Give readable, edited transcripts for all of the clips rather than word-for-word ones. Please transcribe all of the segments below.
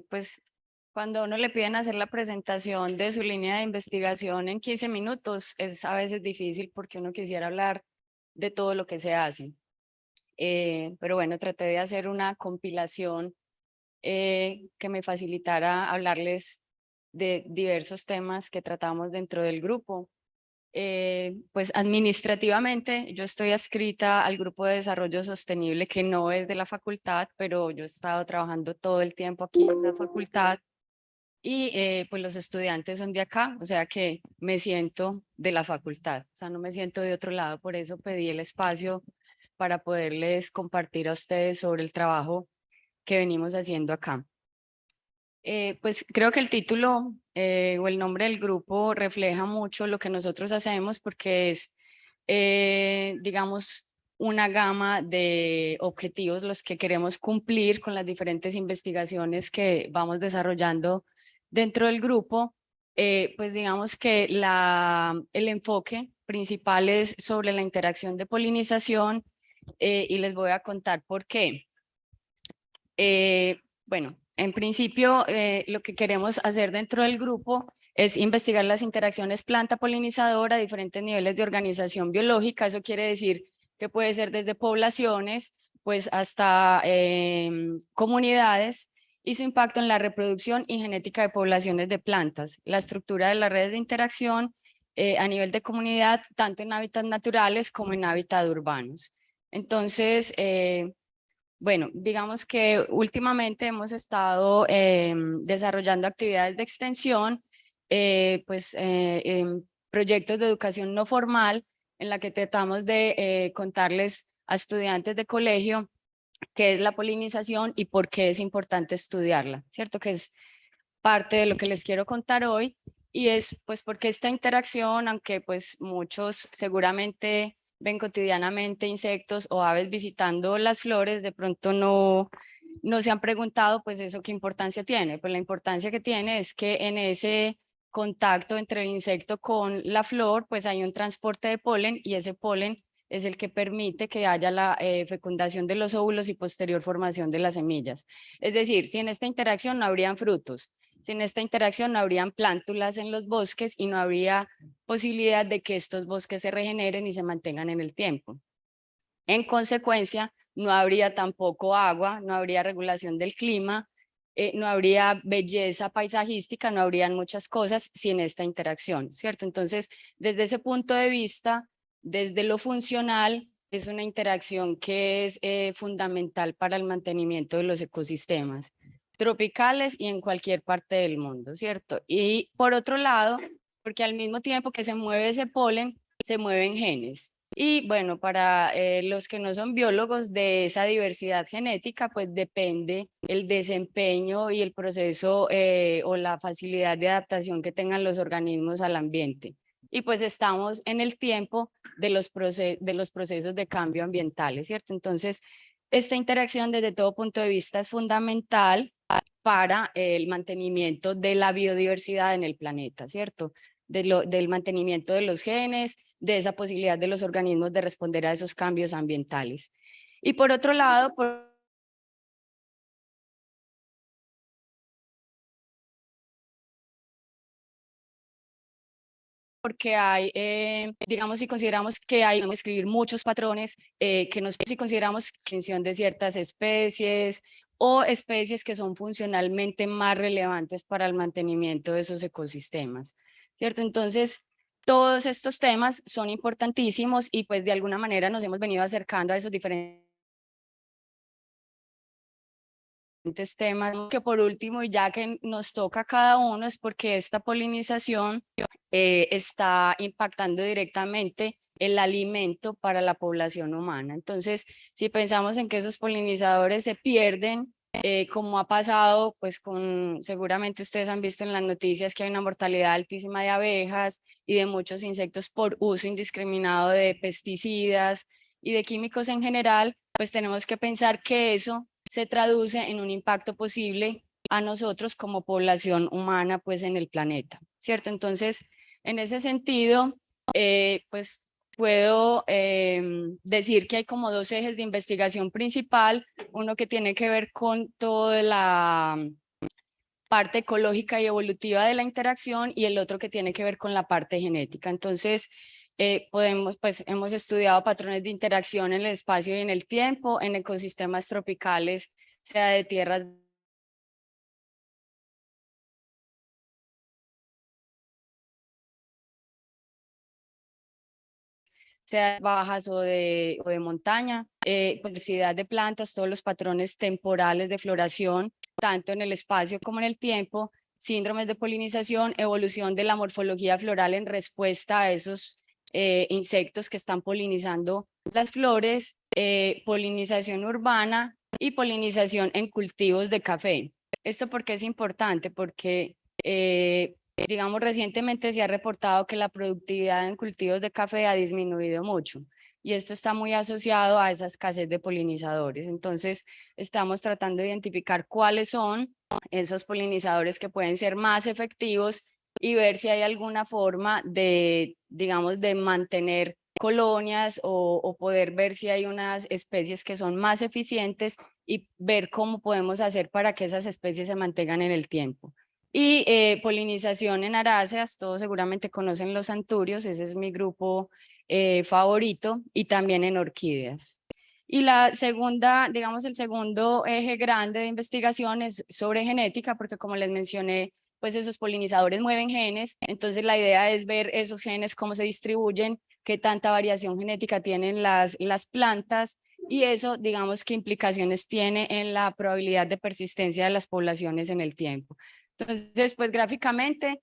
Pues cuando a uno le piden hacer la presentación de su línea de investigación en 15 minutos, es a veces difícil porque uno quisiera hablar de todo lo que se hace. Pero bueno, traté de hacer una compilación que me facilitara hablarles de diversos temas que tratamos dentro del grupo. Pues administrativamente yo estoy adscrita al grupo de desarrollo sostenible que no es de la facultad, pero yo he estado trabajando todo el tiempo aquí en la facultad y pues los estudiantes son de acá, o sea que me siento de la facultad, o sea, no me siento de otro lado, por eso pedí el espacio para poderles compartir a ustedes sobre el trabajo que venimos haciendo acá. Pues creo que el título o el nombre del grupo refleja mucho lo que nosotros hacemos porque es, digamos, una gama de objetivos los que queremos cumplir con las diferentes investigaciones que vamos desarrollando dentro del grupo. Pues digamos que el enfoque principal es sobre la interacción de polinización y les voy a contar por qué. Bueno, en principio, lo que queremos hacer dentro del grupo es investigar las interacciones planta-polinizadora a diferentes niveles de organización biológica. Eso quiere decir que puede ser desde poblaciones, pues hasta comunidades y su impacto en la reproducción y genética de poblaciones de plantas, la estructura de las redes de interacción a nivel de comunidad, tanto en hábitats naturales como en hábitats urbanos. Entonces, bueno, digamos que últimamente hemos estado desarrollando actividades de extensión, en proyectos de educación no formal, en la que tratamos de contarles a estudiantes de colegio qué es la polinización y por qué es importante estudiarla, ¿cierto? Que es parte de lo que les quiero contar hoy y es pues porque esta interacción, aunque pues muchos seguramente ven cotidianamente insectos o aves visitando las flores, de pronto no se han preguntado pues eso qué importancia tiene. Pues la importancia que tiene es que en ese contacto entre el insecto con la flor pues hay un transporte de polen y ese polen es el que permite que haya la fecundación de los óvulos y posterior formación de las semillas. Es decir, si en esta interacción no habrían frutos, sin esta interacción no habrían plántulas en los bosques y no habría posibilidad de que estos bosques se regeneren y se mantengan en el tiempo. En consecuencia, no habría tampoco agua, no habría regulación del clima, no habría belleza paisajística, no habrían muchas cosas sin esta interacción, ¿cierto? Entonces, desde ese punto de vista, desde lo funcional, es una interacción que es fundamental para el mantenimiento de los ecosistemas tropicales y en cualquier parte del mundo, ¿cierto? Y por otro lado, porque al mismo tiempo que se mueve ese polen, se mueven genes. Y bueno, para los que no son biólogos de esa diversidad genética, pues depende el desempeño y el proceso o la facilidad de adaptación que tengan los organismos al ambiente. Y pues estamos en el tiempo de los procesos de cambio ambientales, ¿cierto? Entonces, esta interacción desde todo punto de vista es fundamental para el mantenimiento de la biodiversidad en el planeta, ¿cierto? Del mantenimiento de los genes, de esa posibilidad de los organismos de responder a esos cambios ambientales. Y por otro lado, porque hay, digamos, si consideramos que hay que escribir muchos patrones, si consideramos extinción de ciertas especies o especies que son funcionalmente más relevantes para el mantenimiento de esos ecosistemas, ¿cierto? Entonces, todos estos temas son importantísimos y pues de alguna manera nos hemos venido acercando a esos diferentes temas, que por último, y ya que nos toca a cada uno, es porque esta polinización está impactando directamente el alimento para la población humana. Entonces, si pensamos en que esos polinizadores se pierden, como ha pasado, pues seguramente ustedes han visto en las noticias que hay una mortalidad altísima de abejas y de muchos insectos por uso indiscriminado de pesticidas y de químicos en general, pues tenemos que pensar que eso se traduce en un impacto posible a nosotros como población humana pues en el planeta, ¿cierto? Entonces, en ese sentido, pues puedo decir que hay como dos ejes de investigación principal, uno que tiene que ver con toda parte ecológica y evolutiva de la interacción y el otro que tiene que ver con la parte genética. Entonces, hemos estudiado patrones de interacción en el espacio y en el tiempo, en ecosistemas tropicales, sea de tierras sea bajas o de montaña, diversidad de plantas, todos los patrones temporales de floración, tanto en el espacio como en el tiempo, síndromes de polinización, evolución de la morfología floral en respuesta a esos insectos que están polinizando las flores, polinización urbana y polinización en cultivos de café. ¿Esto por qué es importante? Porque digamos, recientemente se ha reportado que la productividad en cultivos de café ha disminuido mucho y esto está muy asociado a esa escasez de polinizadores. Entonces, estamos tratando de identificar cuáles son esos polinizadores que pueden ser más efectivos y ver si hay alguna forma de, digamos, de mantener colonias o poder ver si hay unas especies que son más eficientes y ver cómo podemos hacer para que esas especies se mantengan en el tiempo. Y polinización en aráceas, todos seguramente conocen los anturios, ese es mi grupo favorito, y también en orquídeas. Y la segunda, digamos, el segundo eje grande de investigación es sobre genética, porque como les mencioné, pues esos polinizadores mueven genes, entonces la idea es ver esos genes, cómo se distribuyen, qué tanta variación genética tienen las plantas, y eso, digamos, qué implicaciones tiene en la probabilidad de persistencia de las poblaciones en el tiempo. Entonces, pues gráficamente,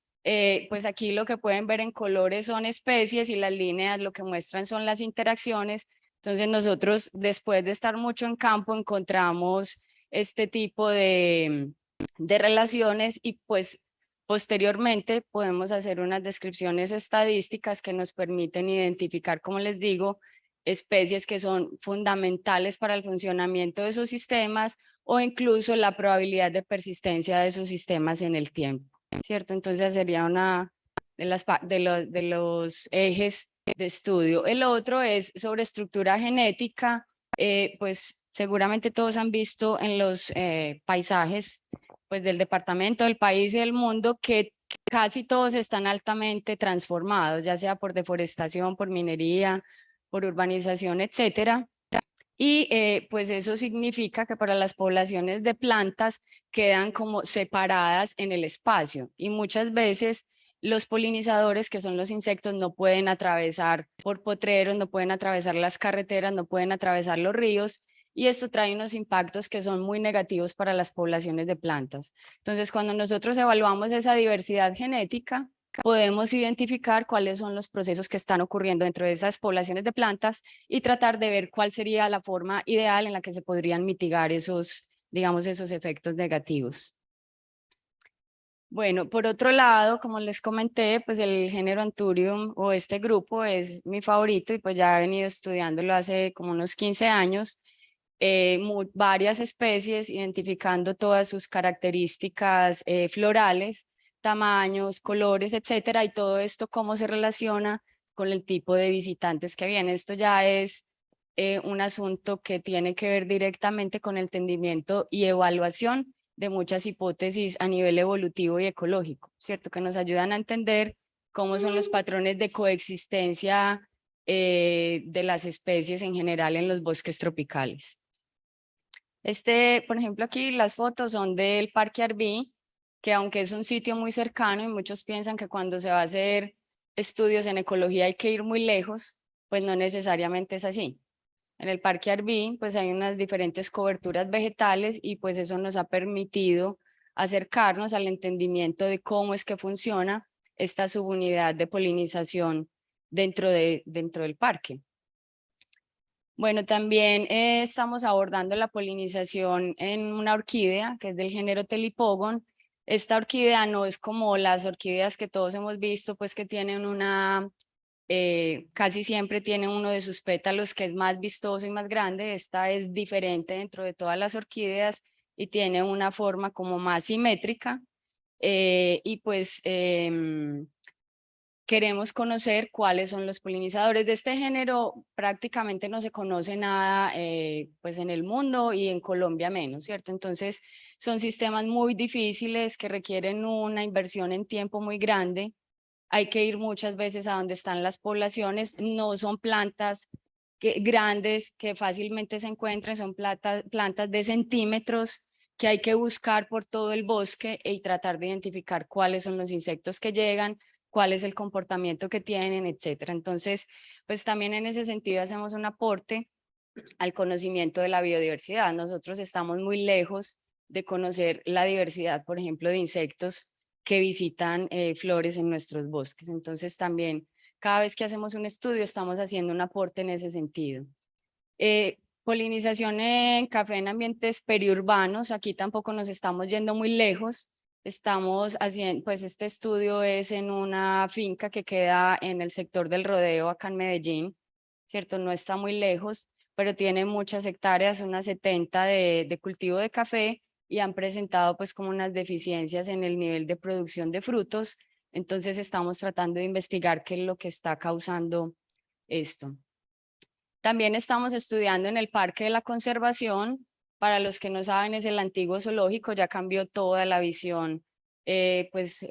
pues aquí lo que pueden ver en colores son especies y las líneas lo que muestran son las interacciones. Entonces nosotros, después de estar mucho en campo, encontramos este tipo de relaciones y pues posteriormente podemos hacer unas descripciones estadísticas que nos permiten identificar, como les digo, especies que son fundamentales para el funcionamiento de esos sistemas o incluso la probabilidad de persistencia de esos sistemas en el tiempo, ¿cierto? Entonces sería una de los ejes de estudio. El otro es sobre estructura genética, pues seguramente todos han visto en los paisajes pues del departamento, del país y del mundo que casi todos están altamente transformados, ya sea por deforestación, por minería, por urbanización, etcétera. Y pues eso significa que para las poblaciones de plantas quedan como separadas en el espacio y muchas veces los polinizadores, que son los insectos, no pueden atravesar por potreros, no pueden atravesar las carreteras, no pueden atravesar los ríos y esto trae unos impactos que son muy negativos para las poblaciones de plantas. Entonces, cuando nosotros evaluamos esa diversidad genética, podemos identificar cuáles son los procesos que están ocurriendo dentro de esas poblaciones de plantas y tratar de ver cuál sería la forma ideal en la que se podrían mitigar esos, digamos, esos efectos negativos. Bueno, por otro lado, como les comenté, pues el género Anthurium o este grupo es mi favorito y pues ya he venido estudiándolo hace como unos 15 años. Varias especies, identificando todas sus características florales, tamaños, colores, etcétera, y todo esto cómo se relaciona con el tipo de visitantes que vienen. Esto ya es un asunto que tiene que ver directamente con el entendimiento y evaluación de muchas hipótesis a nivel evolutivo y ecológico, ¿cierto? Que nos ayudan a entender cómo son los patrones de coexistencia de las especies en general en los bosques tropicales. Por ejemplo, aquí las fotos son del Parque Arví, que aunque es un sitio muy cercano y muchos piensan que cuando se va a hacer estudios en ecología hay que ir muy lejos, pues no necesariamente es así. En el Parque Arví, pues hay unas diferentes coberturas vegetales y pues eso nos ha permitido acercarnos al entendimiento de cómo es que funciona esta subunidad de polinización dentro del parque. Bueno, también estamos abordando la polinización en una orquídea que es del género Telipogon. Esta orquídea no es como las orquídeas que todos hemos visto, pues que tienen casi siempre tienen uno de sus pétalos que es más vistoso y más grande. Esta es diferente dentro de todas las orquídeas y tiene una forma como más simétrica y pues queremos conocer cuáles son los polinizadores de este género. Prácticamente no se conoce nada pues en el mundo y en Colombia menos, ¿cierto? Entonces son sistemas muy difíciles que requieren una inversión en tiempo muy grande. Hay que ir muchas veces a donde están las poblaciones. No son plantas grandes que fácilmente se encuentran, son plantas de centímetros que hay que buscar por todo el bosque y tratar de identificar cuáles son los insectos que llegan, cuál es el comportamiento que tienen, etcétera. Entonces, pues también en ese sentido hacemos un aporte al conocimiento de la biodiversidad. Nosotros estamos muy lejos de conocer la diversidad, por ejemplo, de insectos que visitan flores en nuestros bosques. Entonces, también cada vez que hacemos un estudio estamos haciendo un aporte en ese sentido. Polinización en café en ambientes periurbanos, aquí tampoco nos estamos yendo muy lejos. Estamos haciendo, pues este estudio es en una finca que queda en el sector del Rodeo, acá en Medellín, ¿cierto? No está muy lejos, pero tiene muchas hectáreas, unas 70 de cultivo de café, y han presentado pues como unas deficiencias en el nivel de producción de frutos. Entonces estamos tratando de investigar qué es lo que está causando esto. También estamos estudiando en el Parque de la Conservación. Para los que no saben, es el antiguo zoológico, ya cambió toda la visión, pues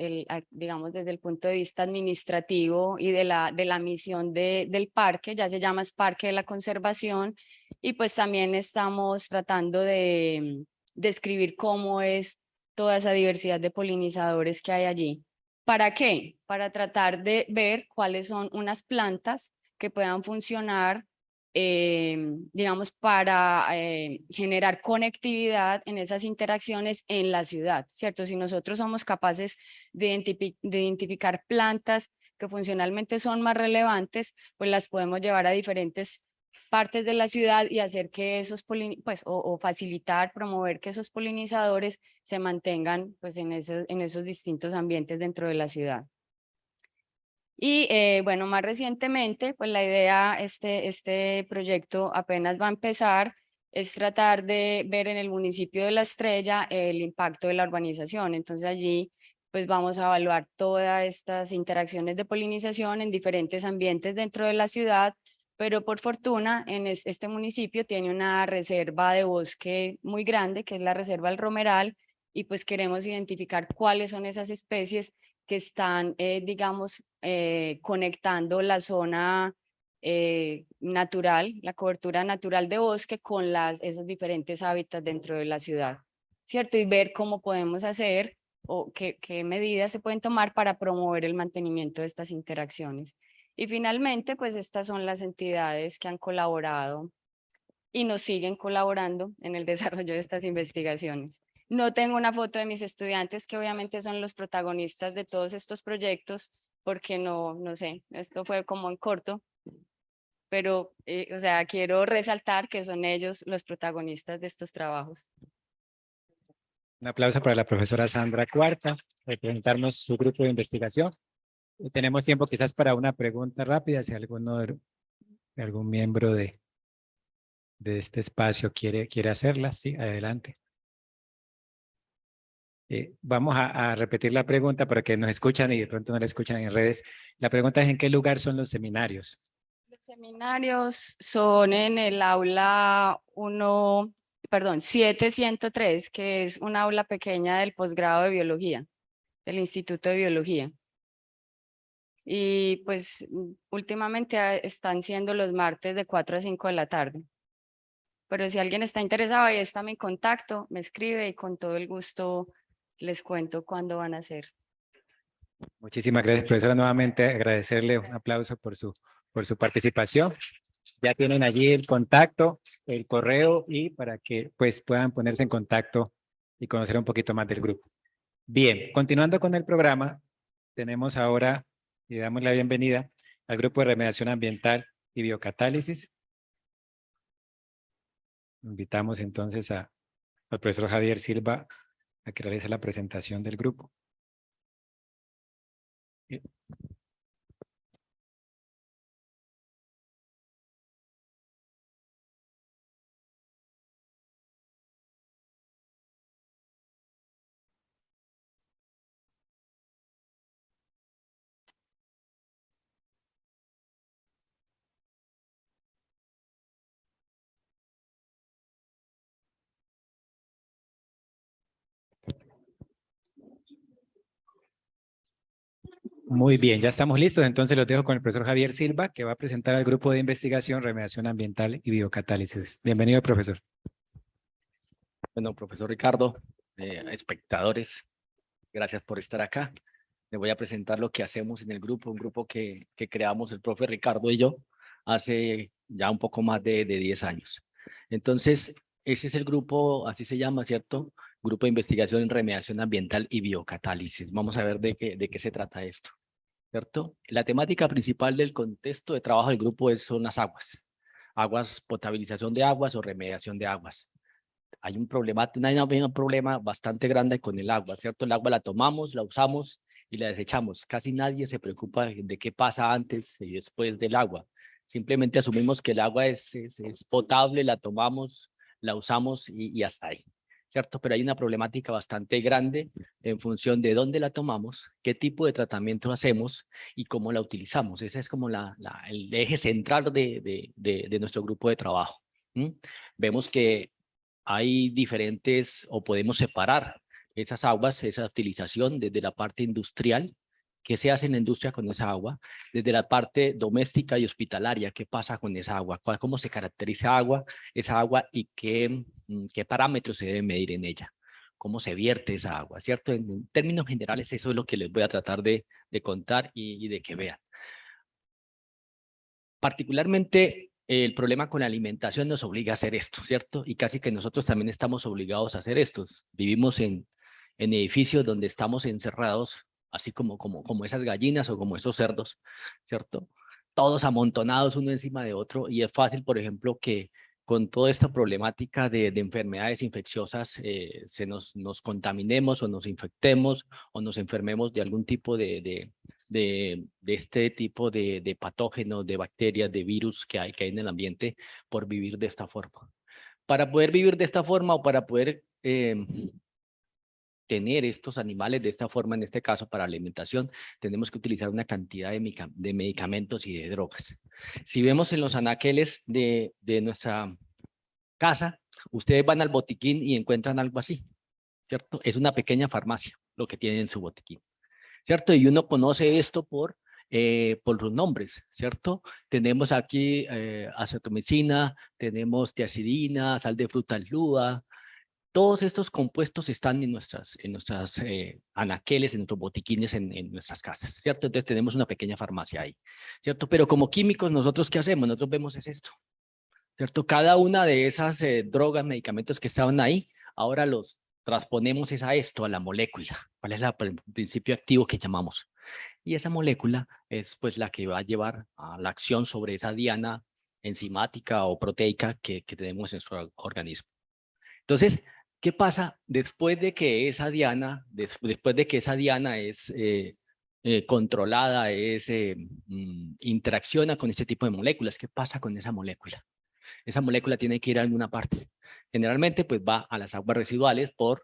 digamos desde el punto de vista administrativo y de la misión del parque, ya se llama Parque de la Conservación, y pues también estamos tratando de describir cómo es toda esa diversidad de polinizadores que hay allí. ¿Para qué? Para tratar de ver cuáles son unas plantas que puedan funcionar digamos, para generar conectividad en esas interacciones en la ciudad, ¿cierto? Si nosotros somos capaces de identificar plantas que funcionalmente son más relevantes, pues las podemos llevar a diferentes partes de la ciudad y hacer que esos pues, o facilitar, promover que esos polinizadores se mantengan pues en esos distintos ambientes dentro de la ciudad. Y bueno, más recientemente, pues la idea, este proyecto apenas va a empezar, es tratar de ver en el municipio de La Estrella el impacto de la urbanización. Entonces allí pues vamos a evaluar todas estas interacciones de polinización en diferentes ambientes dentro de la ciudad, pero por fortuna en este municipio tiene una reserva de bosque muy grande, que es la Reserva del Romeral, y pues queremos identificar cuáles son esas especies que están, digamos, conectando la zona natural, la cobertura natural de bosque con esos diferentes hábitats dentro de la ciudad, ¿cierto? Y ver cómo podemos hacer o qué medidas se pueden tomar para promover el mantenimiento de estas interacciones. Y finalmente, pues estas son las entidades que han colaborado y nos siguen colaborando en el desarrollo de estas investigaciones. No tengo una foto de mis estudiantes, que obviamente son los protagonistas de todos estos proyectos, porque no sé, esto fue como en corto, pero, o sea, quiero resaltar que son ellos los protagonistas de estos trabajos. Un aplauso para la profesora Sandra Cuartas, por presentarnos su grupo de investigación. Tenemos tiempo quizás para una pregunta rápida, si algún miembro de este espacio quiere hacerla. Sí, adelante. Vamos a repetir la pregunta para que nos escuchan y de pronto no la escuchan en redes. La pregunta es: ¿en qué lugar son los seminarios? Los seminarios son en el aula 7103, que es un aula pequeña del posgrado de biología, del Instituto de Biología. Y pues últimamente están siendo los martes de 4 a 5 de la tarde. Pero si alguien está interesado, ahí está mi contacto, me escribe y con todo el gusto les cuento cuándo van a ser. Muchísimas gracias, profesora. Nuevamente agradecerle un aplauso por su participación. Ya tienen allí el contacto, el correo, y para que pues puedan ponerse en contacto y conocer un poquito más del grupo. Bien, continuando con el programa, tenemos ahora y damos la bienvenida al grupo de remediación ambiental y biocatálisis. Invitamos entonces al profesor Javier Silva a que realice la presentación del grupo. Muy bien, ya estamos listos. Entonces los dejo con el profesor Javier Silva, que va a presentar al grupo de investigación, remediación ambiental y biocatálisis. Bienvenido, profesor. Bueno, profesor Ricardo, espectadores, gracias por estar acá. Le voy a presentar lo que hacemos en el grupo, un grupo que creamos el profe Ricardo y yo hace ya un poco más de 10 años. Entonces, ese es el grupo, así se llama, ¿cierto? Grupo de Investigación en Remediación Ambiental y Biocatálisis. Vamos a ver de qué se trata esto, ¿cierto? La temática principal del contexto de trabajo del grupo son las aguas. Aguas, potabilización de aguas o remediación de aguas. Hay un problema bastante grande con el agua, ¿cierto? El agua la tomamos, la usamos y la desechamos. Casi nadie se preocupa de qué pasa antes y después del agua. Simplemente asumimos que el agua es potable, la tomamos, la usamos y hasta ahí, ¿cierto? Pero hay una problemática bastante grande en función de dónde la tomamos, qué tipo de tratamiento hacemos y cómo la utilizamos. Ese es como el eje central de nuestro grupo de trabajo. Vemos que hay diferentes, o podemos separar esas aguas, esa utilización desde la parte industrial, qué se hace en la industria con esa agua, desde la parte doméstica y hospitalaria, qué pasa con esa agua, cómo se caracteriza esa agua y qué parámetros se deben medir en ella, cómo se vierte esa agua, ¿cierto? En términos generales, eso es lo que les voy a tratar de contar y de que vean. Particularmente, el problema con la alimentación nos obliga a hacer esto, ¿cierto? Y casi que nosotros también estamos obligados a hacer esto. Vivimos en edificios donde estamos encerrados, así como esas gallinas o como esos cerdos, ¿cierto? Todos amontonados uno encima de otro, y es fácil, por ejemplo, que con toda esta problemática de enfermedades infecciosas nos contaminemos o nos infectemos o nos enfermemos de algún tipo de este tipo de patógenos, de bacterias, de virus que hay en el ambiente por vivir de esta forma. Para poder vivir de esta forma o para poder tener estos animales de esta forma, en este caso para alimentación, tenemos que utilizar una cantidad de medicamentos y de drogas. Si vemos en los anaqueles de nuestra casa, ustedes van al botiquín y encuentran algo así, ¿cierto? Es una pequeña farmacia lo que tienen en su botiquín, ¿cierto? Y uno conoce esto por los nombres, ¿cierto? Tenemos aquí acetomicina, tenemos tiacidina, sal de fruta lúa. Todos estos compuestos están en nuestras anaqueles, en nuestros botiquines, en nuestras casas, ¿cierto? Entonces tenemos una pequeña farmacia ahí, ¿cierto? Pero como químicos, ¿nosotros qué hacemos? Nosotros vemos es esto, ¿cierto? Cada una de esas drogas, medicamentos que estaban ahí, ahora los transponemos a esto, a la molécula. ¿Cuál es el principio activo que llamamos? Y esa molécula es pues la que va a llevar a la acción sobre esa diana enzimática o proteica que tenemos en nuestro organismo. Entonces, ¿qué pasa después de que esa diana, es controlada, interacciona con este tipo de moléculas? ¿Qué pasa con esa molécula? Esa molécula tiene que ir a alguna parte. Generalmente, pues va a las aguas residuales por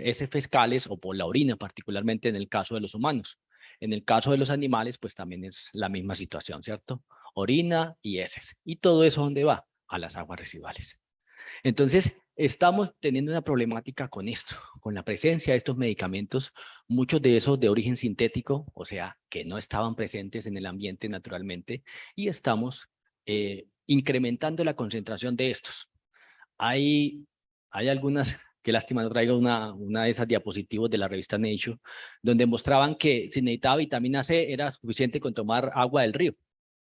heces fecales o por la orina, particularmente en el caso de los humanos. En el caso de los animales, pues también es la misma situación, ¿cierto? Orina y heces. ¿Y todo eso dónde va? A las aguas residuales. Entonces, estamos teniendo una problemática con esto, con la presencia de estos medicamentos, muchos de esos de origen sintético, o sea, que no estaban presentes en el ambiente naturalmente, y estamos incrementando la concentración de estos. Hay algunas, qué lástima no traigo una de esas diapositivas de la revista Nature, donde mostraban que si necesitaba vitamina C era suficiente con tomar agua del río,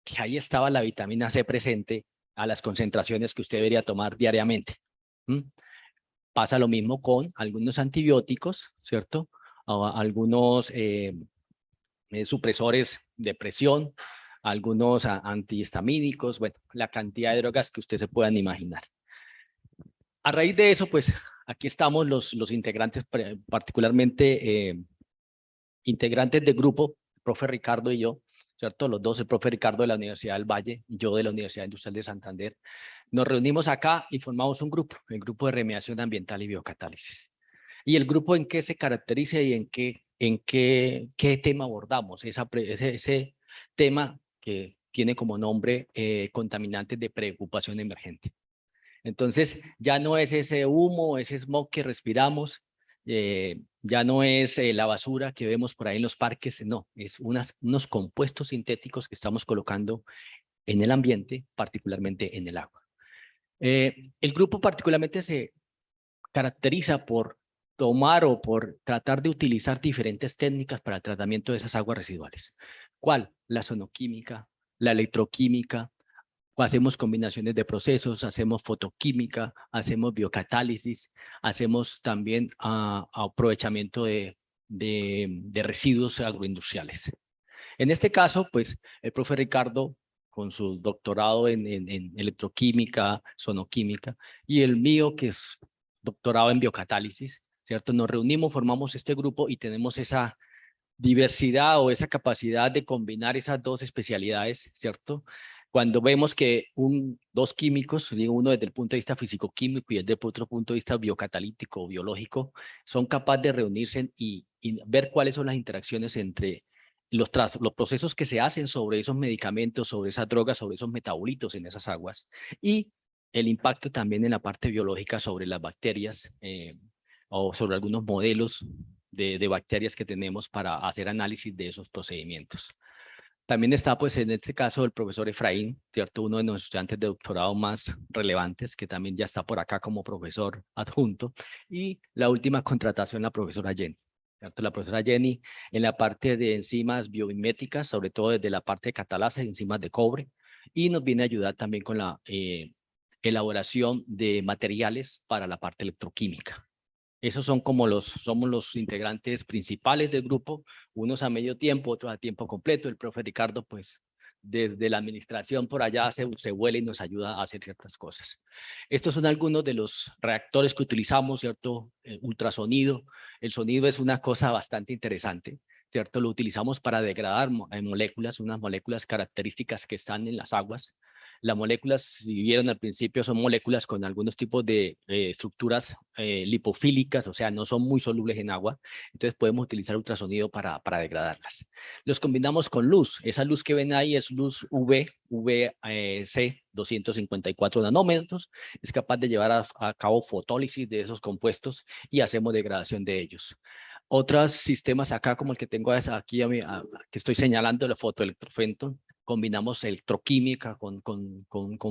que ahí estaba la vitamina C presente a las concentraciones que usted debería tomar diariamente. Pasa lo mismo con algunos antibióticos, ¿cierto? Algunos supresores de presión, algunos antihistamínicos, bueno, la cantidad de drogas que usted se puedan imaginar. A raíz de eso, pues, aquí estamos los integrantes, particularmente integrantes del grupo, el profe Ricardo y yo, ¿cierto? Los dos, el profe Ricardo de la Universidad del Valle y yo de la Universidad Industrial de Santander. Nos reunimos acá y formamos un grupo, el grupo de remediación ambiental y biocatálisis. ¿Y el grupo en qué se caracteriza y en qué tema abordamos? Ese tema que tiene como nombre contaminantes de preocupación emergente. Entonces, ya no es ese humo, ese smog que respiramos, Ya no es la basura que vemos por ahí en los parques, no, es unos compuestos sintéticos que estamos colocando en el ambiente, particularmente en el agua. El grupo particularmente se caracteriza por tomar o por tratar de utilizar diferentes técnicas para el tratamiento de esas aguas residuales. ¿Cuál? La sonoquímica, la electroquímica, hacemos combinaciones de procesos, hacemos fotoquímica, hacemos biocatálisis, hacemos también aprovechamiento de residuos agroindustriales. En este caso, pues, el profe Ricardo, con su doctorado en electroquímica, sonoquímica, y el mío, que es doctorado en biocatálisis, ¿cierto? Nos reunimos, formamos este grupo y tenemos esa diversidad o esa capacidad de combinar esas dos especialidades, ¿cierto? Cuando vemos que dos químicos, digo uno desde el punto de vista físico-químico y el desde otro punto de vista biocatalítico o biológico, son capaces de reunirse y ver cuáles son las interacciones entre los procesos que se hacen sobre esos medicamentos, sobre esas drogas, sobre esos metabolitos en esas aguas y el impacto también en la parte biológica sobre las bacterias o sobre algunos modelos de bacterias que tenemos para hacer análisis de esos procedimientos. También está, pues, en este caso, el profesor Efraín, ¿cierto? Uno de los estudiantes de doctorado más relevantes, que también ya está por acá como profesor adjunto. Y la última contratación, la profesora Jenny, ¿cierto? La profesora Jenny en la parte de enzimas biomiméticas, sobre todo desde la parte de catalasa y enzimas de cobre. Y nos viene a ayudar también con la elaboración de materiales para la parte electroquímica. Esos son como somos los integrantes principales del grupo, unos a medio tiempo, otros a tiempo completo. El profe Ricardo, pues, desde la administración por allá se vuela y nos ayuda a hacer ciertas cosas. Estos son algunos de los reactores que utilizamos, ¿cierto? Ultrasonido. El sonido es una cosa bastante interesante, ¿cierto? Lo utilizamos para degradar moléculas, unas moléculas características que están en las aguas. Las moléculas, si vieron al principio, son moléculas con algunos tipos de estructuras lipofílicas, o sea, no son muy solubles en agua. Entonces podemos utilizar ultrasonido para degradarlas. Los combinamos con luz. Esa luz que ven ahí es luz UVC 254 nanómetros. Es capaz de llevar a cabo fotólisis de esos compuestos y hacemos degradación de ellos. Otros sistemas acá, como el que tengo aquí, que estoy señalando, el fotoelectrofenton, combinamos electroquímica con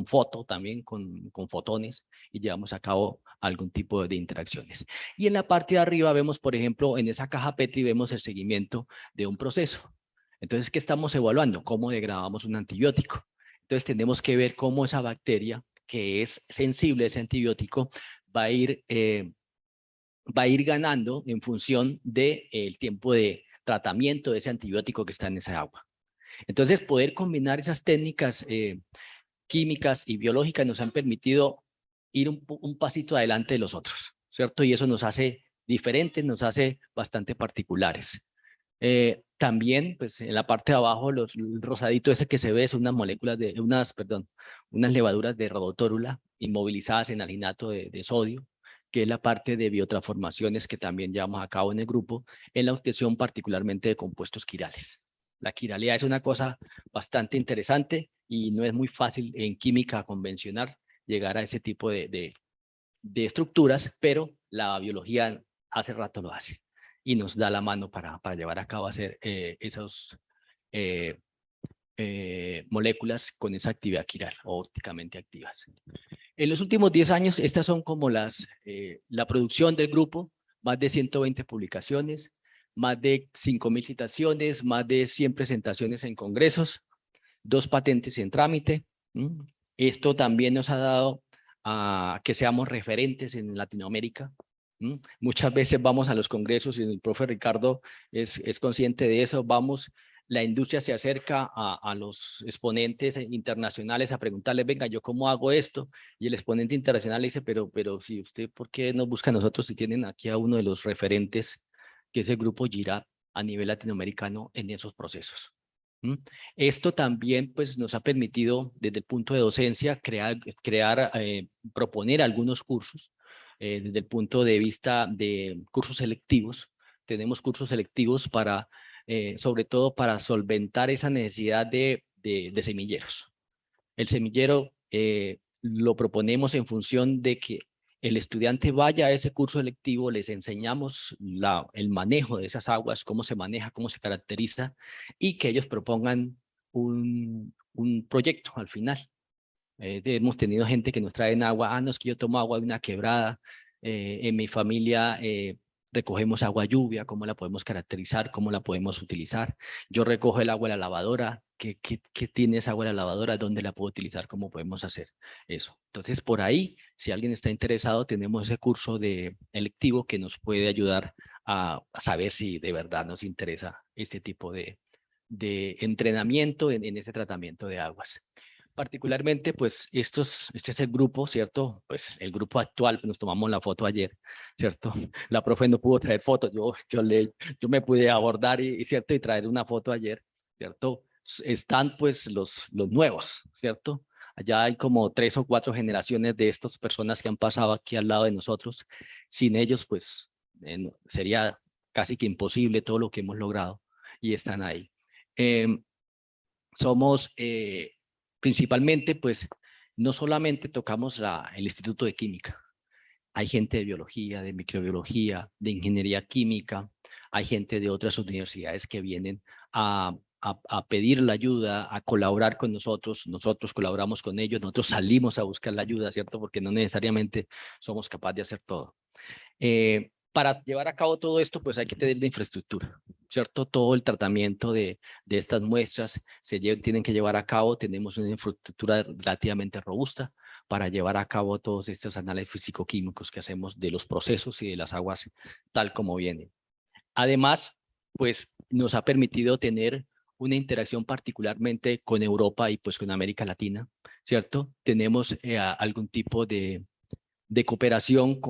foto también, con fotones, y llevamos a cabo algún tipo de interacciones. Y en la parte de arriba vemos, por ejemplo, en esa caja Petri vemos el seguimiento de un proceso. Entonces, ¿qué estamos evaluando? ¿Cómo degradamos un antibiótico? Entonces, tenemos que ver cómo esa bacteria, que es sensible a ese antibiótico, va a ir ganando en función del tiempo de tratamiento de ese antibiótico que está en esa agua. Entonces, poder combinar esas técnicas químicas y biológicas nos han permitido ir un pasito adelante de los otros, ¿cierto? Y eso nos hace diferentes, nos hace bastante particulares. También, pues, en la parte de abajo, el rosadito ese que se ve son unas moléculas unas levaduras de rhodotórula inmovilizadas en alginato de sodio, que es la parte de biotransformaciones que también llevamos a cabo en el grupo, en la obtención particularmente de compuestos quirales. La quiralidad es una cosa bastante interesante y no es muy fácil en química convencional llegar a ese tipo de estructuras, pero la biología hace rato lo hace y nos da la mano para llevar a cabo hacer esas moléculas con esa actividad quiral o ópticamente activas. En los últimos 10 años, estas son como la producción del grupo, más de 120 publicaciones, más de 5.000 citaciones, más de 100 presentaciones en congresos, 2 patentes en trámite. Esto también nos ha dado a que seamos referentes en Latinoamérica. Muchas veces vamos a los congresos y el profe Ricardo es consciente de eso. La industria se acerca a los exponentes internacionales a preguntarles, venga, ¿yo cómo hago esto? Y el exponente internacional le dice, pero si usted, ¿por qué nos busca a nosotros si tienen aquí a uno de los referentes, que es el grupo GIRAP a nivel latinoamericano en esos procesos? Esto también, pues, nos ha permitido desde el punto de docencia proponer algunos cursos desde el punto de vista de cursos selectivos. Tenemos cursos selectivos para sobre todo para solventar esa necesidad de semilleros. El semillero lo proponemos en función de que el estudiante vaya a ese curso electivo, les enseñamos el manejo de esas aguas, cómo se maneja, cómo se caracteriza, y que ellos propongan un proyecto al final. Hemos tenido gente que nos traen agua, no, es que yo tomo agua de una quebrada, en mi familia recogemos agua lluvia, cómo la podemos caracterizar, cómo la podemos utilizar. Yo recojo el agua de la lavadora, ¿qué tiene esa agua de la lavadora? ¿Dónde la puedo utilizar? ¿Cómo podemos hacer eso? Entonces, por ahí, si alguien está interesado, tenemos ese curso electivo que nos puede ayudar a saber si de verdad nos interesa este tipo de entrenamiento en ese tratamiento de aguas. Particularmente, pues, este es el grupo, ¿cierto? Pues, el grupo actual, nos tomamos la foto ayer, ¿cierto? La profe no pudo traer fotos, yo me pude abordar ¿cierto? Y traer una foto ayer, ¿cierto? Están, pues, los nuevos, ¿cierto? Allá hay como 3 o 4 generaciones de estas personas que han pasado aquí al lado de nosotros. Sin ellos, pues, sería casi que imposible todo lo que hemos logrado, y están ahí. Somos... principalmente, pues, no solamente tocamos el Instituto de Química. Hay gente de biología, de microbiología, de ingeniería química. Hay gente de otras universidades que vienen a pedir la ayuda, a colaborar con nosotros. Nosotros colaboramos con ellos. Nosotros salimos a buscar la ayuda, ¿cierto? Porque no necesariamente somos capaces de hacer todo. Para llevar a cabo todo esto, pues hay que tener la infraestructura, ¿cierto? Todo el tratamiento de estas muestras tienen que llevar a cabo. Tenemos una infraestructura relativamente robusta para llevar a cabo todos estos análisis físico-químicos que hacemos de los procesos y de las aguas tal como vienen. Además, pues nos ha permitido tener una interacción particularmente con Europa y pues con América Latina, ¿cierto? Tenemos algún tipo de cooperación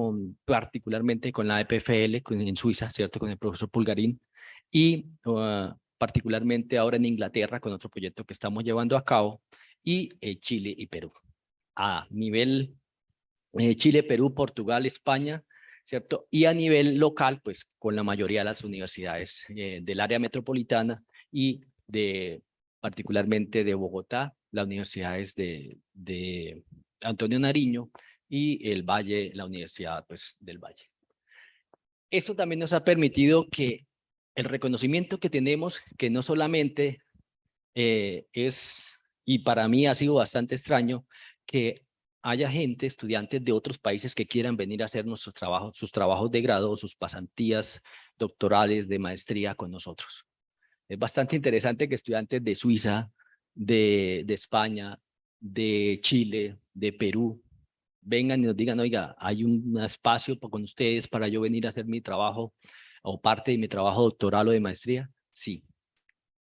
particularmente con la EPFL en Suiza, ¿cierto? Con el profesor Pulgarín, y particularmente ahora en Inglaterra con otro proyecto que estamos llevando a cabo, y Chile y Perú. A nivel Chile, Perú, Portugal, España, ¿cierto? Y a nivel local, pues con la mayoría de las universidades del área metropolitana y particularmente de Bogotá, las universidades de Antonio Nariño, y el Valle, la Universidad, pues, del Valle. Esto también nos ha permitido que el reconocimiento que tenemos, que no solamente y para mí ha sido bastante extraño, que haya gente, estudiantes de otros países que quieran venir a hacer sus trabajos de grado, sus pasantías doctorales, de maestría con nosotros. Es bastante interesante que estudiantes de Suiza, de España, de Chile, de Perú, vengan y nos digan, oiga, hay un espacio con ustedes para yo venir a hacer mi trabajo o parte de mi trabajo doctoral o de maestría. Sí,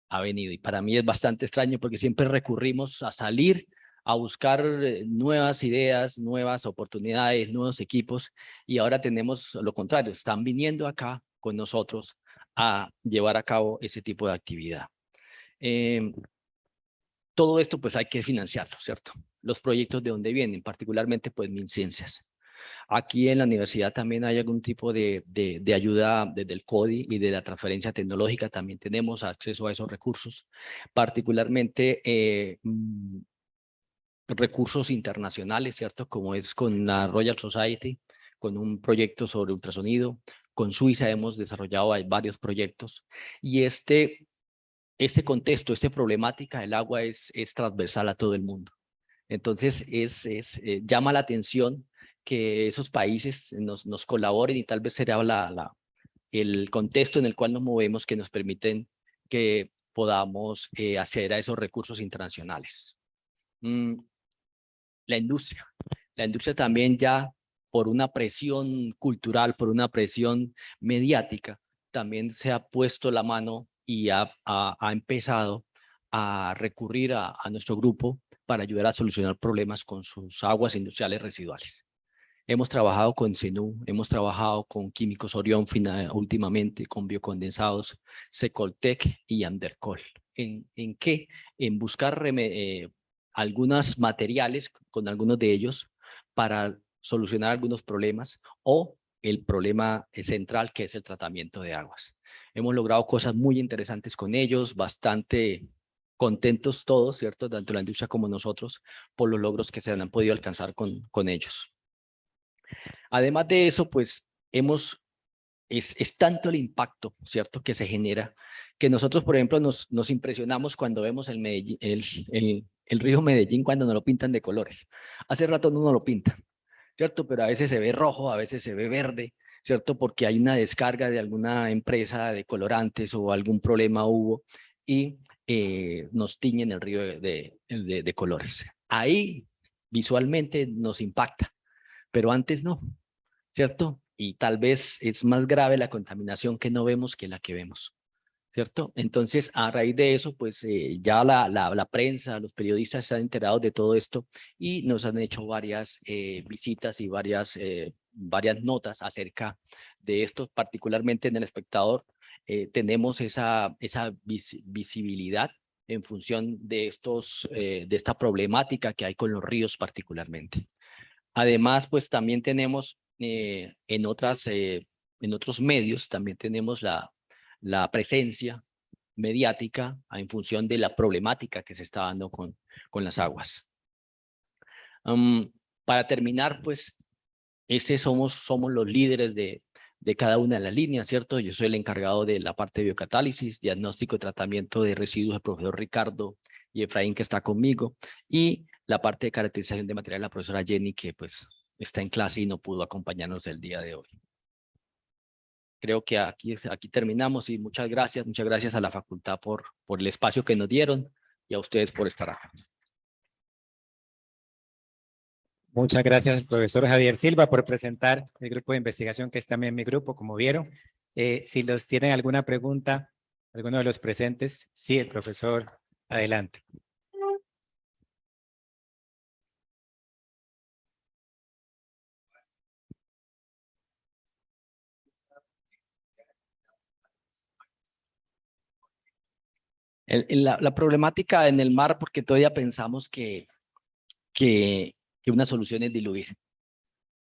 ha venido. Y para mí es bastante extraño porque siempre recurrimos a salir a buscar nuevas ideas, nuevas oportunidades, nuevos equipos, y ahora tenemos lo contrario, están viniendo acá con nosotros a llevar a cabo ese tipo de actividad. Todo esto pues hay que financiarlo, ¿cierto? Los proyectos de dónde vienen, particularmente pues MinCiencias. Aquí en la universidad también hay algún tipo de ayuda desde el CODI y de la transferencia tecnológica. También tenemos acceso a esos recursos, particularmente recursos internacionales, ¿cierto? Como es con la Royal Society, con un proyecto sobre ultrasonido. Con Suiza hemos desarrollado varios proyectos, y este contexto, esta problemática del agua es transversal a todo el mundo. Entonces, llama la atención que esos países nos colaboren, y tal vez será el contexto en el cual nos movemos que nos permiten que podamos acceder a esos recursos internacionales. La industria también, ya por una presión cultural, por una presión mediática, también se ha puesto la mano y ha empezado a recurrir a nuestro grupo para ayudar a solucionar problemas con sus aguas industriales residuales. Hemos trabajado con CENU, hemos trabajado con Químicos Orión últimamente, con biocondensados, Secoltec y Andercol. ¿En qué? En buscar algunos materiales con algunos de ellos para solucionar algunos problemas, o el problema central, que es el tratamiento de aguas. Hemos logrado cosas muy interesantes con ellos, bastante contentos todos, ¿cierto? Tanto la industria como nosotros, por los logros que se han podido alcanzar con ellos. Además de eso, pues es tanto el impacto, ¿cierto?, que se genera, que nosotros, por ejemplo, nos impresionamos cuando vemos el río Medellín cuando nos lo pintan de colores. Hace rato no nos lo pintan, ¿cierto? Pero a veces se ve rojo, a veces se ve verde, ¿cierto? Porque hay una descarga de alguna empresa de colorantes o algún problema hubo y nos tiñen el río de colores. Ahí visualmente nos impacta, pero antes no, ¿cierto? Y tal vez es más grave la contaminación que no vemos que la que vemos, ¿cierto? Entonces, a raíz de eso, pues ya la prensa, los periodistas se han enterado de todo esto y nos han hecho varias visitas y varias notas acerca de esto, particularmente en El Espectador. Tenemos esa visibilidad en función de esta problemática que hay con los ríos particularmente. Además, pues también tenemos en otros medios, también tenemos la presencia mediática en función de la problemática que se está dando con las aguas. Para terminar, pues, somos los líderes de cada una de las líneas, ¿cierto? Yo soy el encargado de la parte de biocatálisis, diagnóstico y tratamiento de residuos, el profesor Ricardo y Efraín, que está conmigo, y la parte de caracterización de material, la profesora Jenny, que pues está en clase y no pudo acompañarnos el día de hoy. Creo que aquí terminamos y muchas gracias a la facultad por el espacio que nos dieron y a ustedes por estar acá. Muchas gracias, profesor Javier Silva, por presentar el grupo de investigación que es también mi grupo, como vieron. Si los tienen alguna pregunta, alguno de los presentes, sí, el profesor, adelante. La problemática en el mar, porque todavía pensamos que una solución es diluir,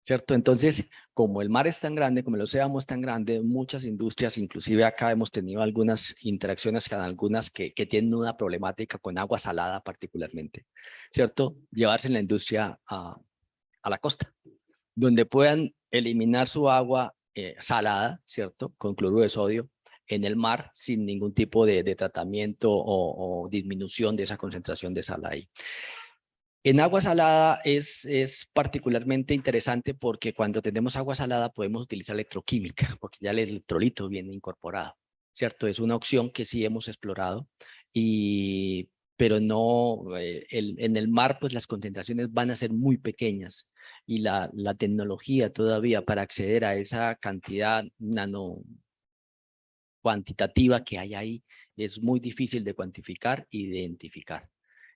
¿cierto? Entonces, como el mar es tan grande, como el océano es tan grande, muchas industrias, inclusive acá hemos tenido algunas interacciones con algunas que tienen una problemática con agua salada particularmente, ¿cierto? Llevarse la industria a la costa, donde puedan eliminar su agua salada, ¿cierto? Con cloruro de sodio en el mar sin ningún tipo de tratamiento o disminución de esa concentración de sal ahí. En agua salada es particularmente interesante porque cuando tenemos agua salada podemos utilizar electroquímica, porque ya el electrolito viene incorporado, ¿cierto? Es una opción que sí hemos explorado, pero no, en el mar pues las concentraciones van a ser muy pequeñas y la tecnología todavía para acceder a esa cantidad cuantitativa que hay ahí es muy difícil de cuantificar y de identificar.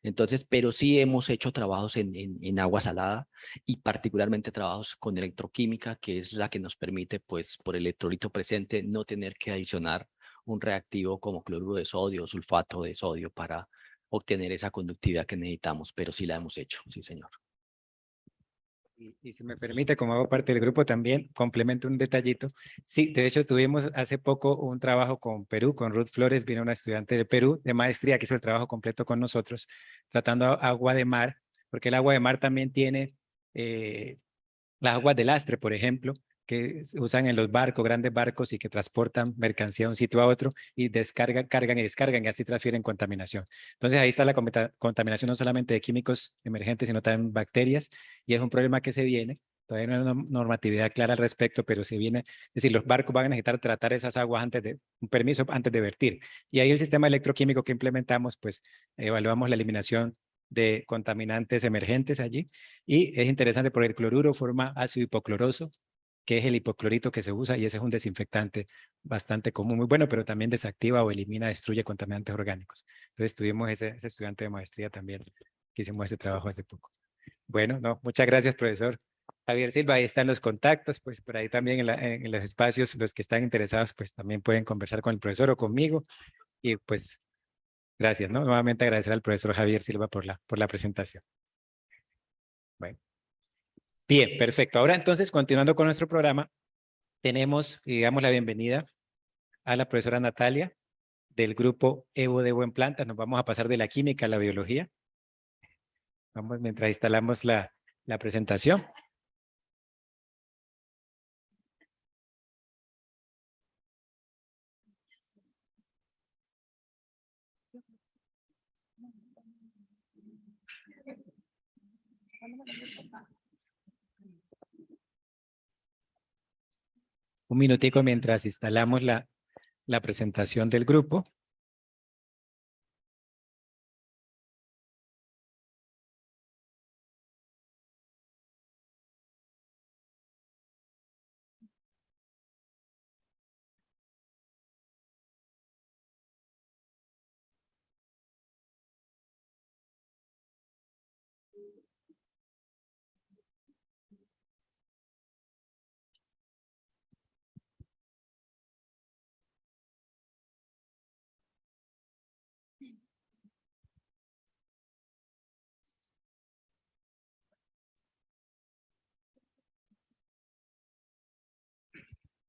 Entonces, pero sí hemos hecho trabajos en agua salada y particularmente trabajos con electroquímica, que es la que nos permite, pues, por el electrolito presente, no tener que adicionar un reactivo como cloruro de sodio o sulfato de sodio para obtener esa conductividad que necesitamos, pero sí la hemos hecho, sí, señor. Y si me permite, como hago parte del grupo también, complemento un detallito. Sí, de hecho tuvimos hace poco un trabajo con Perú, con Ruth Flores, vino una estudiante de Perú de maestría que hizo el trabajo completo con nosotros, tratando agua de mar, porque el agua de mar también tiene las aguas de lastre, por ejemplo, que se usan en los barcos, grandes barcos y que transportan mercancía de un sitio a otro y descargan, cargan y descargan y así transfieren contaminación. Entonces ahí está la contaminación no solamente de químicos emergentes, sino también bacterias y es un problema que se viene. Todavía no hay una normatividad clara al respecto, pero se viene, es decir, los barcos van a necesitar tratar esas aguas un permiso antes de vertir. Y ahí el sistema electroquímico que implementamos, pues evaluamos la eliminación de contaminantes emergentes allí. Y es interesante porque el cloruro forma ácido hipocloroso, que es el hipoclorito que se usa y ese es un desinfectante bastante común, muy bueno, pero también desactiva o elimina, destruye contaminantes orgánicos. Entonces tuvimos ese estudiante de maestría también que hicimos ese trabajo hace poco. Bueno, no, muchas gracias, profesor Javier Silva. Ahí están los contactos, pues por ahí también en los espacios, los que están interesados, pues también pueden conversar con el profesor o conmigo. Y pues gracias, ¿no? Nuevamente agradecer al profesor Javier Silva por la presentación. Bueno. Bien, perfecto. Ahora entonces, continuando con nuestro programa, tenemos y damos la bienvenida a la profesora Natalia del grupo Evo de Buen Plantas. Nos vamos a pasar de la química a la biología. Vamos mientras instalamos la presentación. Un minutico mientras instalamos la presentación del grupo.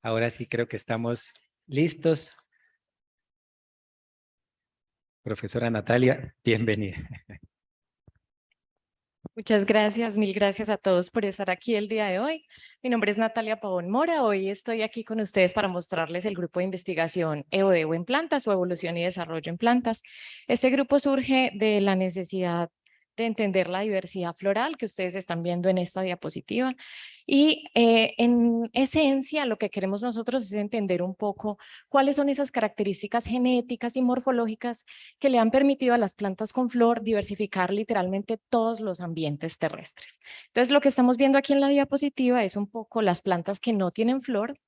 Ahora sí creo que estamos listos. Profesora Natalia, bienvenida. Muchas gracias, mil gracias a todos por estar aquí el día de hoy. Mi nombre es Natalia Pavón Mora. Hoy estoy aquí con ustedes para mostrarles el grupo de investigación EODEO en plantas o evolución y desarrollo en plantas. Este grupo surge de la necesidad de entender la diversidad floral que ustedes están viendo en esta diapositiva. Y en esencia lo que queremos nosotros es entender un poco cuáles son esas características genéticas y morfológicas que le han permitido a las plantas con flor diversificar literalmente todos los ambientes terrestres. Entonces lo que estamos viendo aquí en la diapositiva es un poco las plantas que no tienen flor.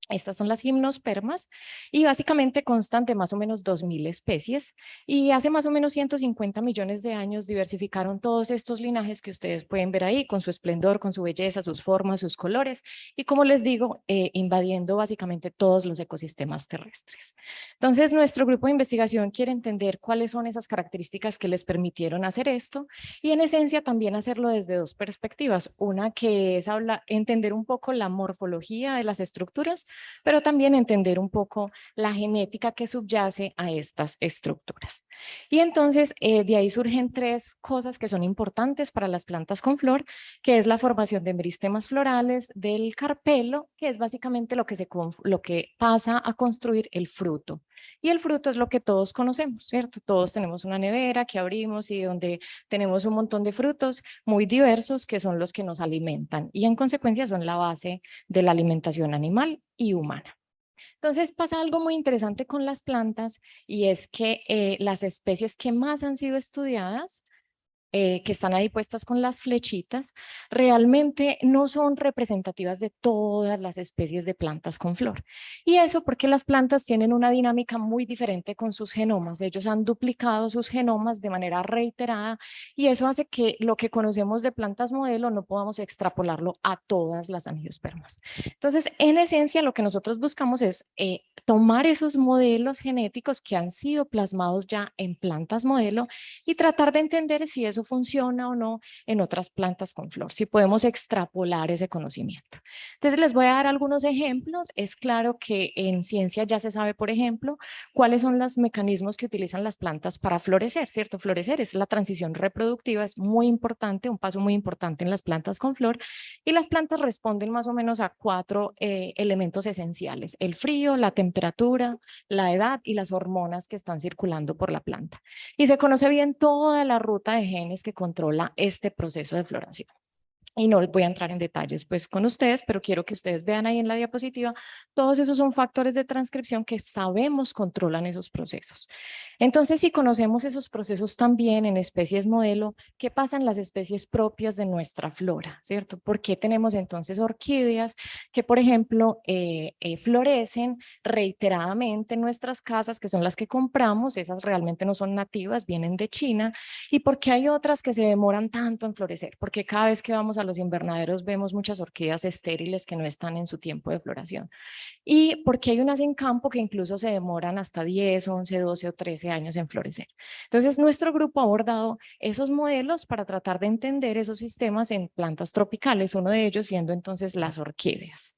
Estas son las gimnospermas y básicamente constan de más o menos 2000 especies y hace más o menos 150 millones de años diversificaron todos estos linajes que ustedes pueden ver ahí con su esplendor, con su belleza, sus formas, sus colores y como les digo, invadiendo básicamente todos los ecosistemas terrestres. Entonces nuestro grupo de investigación quiere entender cuáles son esas características que les permitieron hacer esto y en esencia también hacerlo desde dos perspectivas. Una que es entender un poco la morfología de las estructuras, pero también entender un poco la genética que subyace a estas estructuras. Y entonces de ahí surgen tres cosas que son importantes para las plantas con flor, que es la formación de meristemas florales, del carpelo, que es básicamente lo que pasa a construir el fruto. Y el fruto es lo que todos conocemos, ¿cierto? Todos tenemos una nevera que abrimos y donde tenemos un montón de frutos muy diversos que son los que nos alimentan y en consecuencia son la base de la alimentación animal y humana. Entonces pasa algo muy interesante con las plantas y es que las especies que más han sido estudiadas que están ahí puestas con las flechitas, realmente no son representativas de todas las especies de plantas con flor. Y eso porque las plantas tienen una dinámica muy diferente con sus genomas. Ellos han duplicado sus genomas de manera reiterada y eso hace que lo que conocemos de plantas modelo no podamos extrapolarlo a todas las angiospermas. Entonces, en esencia, lo que nosotros buscamos es tomar esos modelos genéticos que han sido plasmados ya en plantas modelo y tratar de entender si eso funciona o no en otras plantas con flor, si podemos extrapolar ese conocimiento. Entonces les voy a dar algunos ejemplos. Es claro que en ciencia ya se sabe, por ejemplo, cuáles son los mecanismos que utilizan las plantas para florecer, ¿cierto? Florecer es la transición reproductiva, es muy importante, un paso muy importante en las plantas con flor y las plantas responden más o menos a 4 elementos esenciales: el frío, la temperatura, la edad y las hormonas que están circulando por la planta. Y se conoce bien toda la ruta de genes que controla este proceso de floración. Y no voy a entrar en detalles pues con ustedes, pero quiero que ustedes vean ahí en la diapositiva, todos esos son factores de transcripción que sabemos controlan esos procesos. Entonces, si conocemos esos procesos también en especies modelo, ¿qué pasa en las especies propias de nuestra flora? ¿Cierto? ¿Por qué tenemos entonces orquídeas que, por ejemplo, florecen reiteradamente en nuestras casas, que son las que compramos? Esas realmente no son nativas, vienen de China. ¿Y por qué hay otras que se demoran tanto en florecer? Porque cada vez que vamos a los invernaderos vemos muchas orquídeas estériles que no están en su tiempo de floración. Y porque hay unas en campo que incluso se demoran hasta 10, 11, 12 o 13 años en florecer. Entonces, nuestro grupo ha abordado esos modelos para tratar de entender esos sistemas en plantas tropicales, uno de ellos siendo entonces las orquídeas.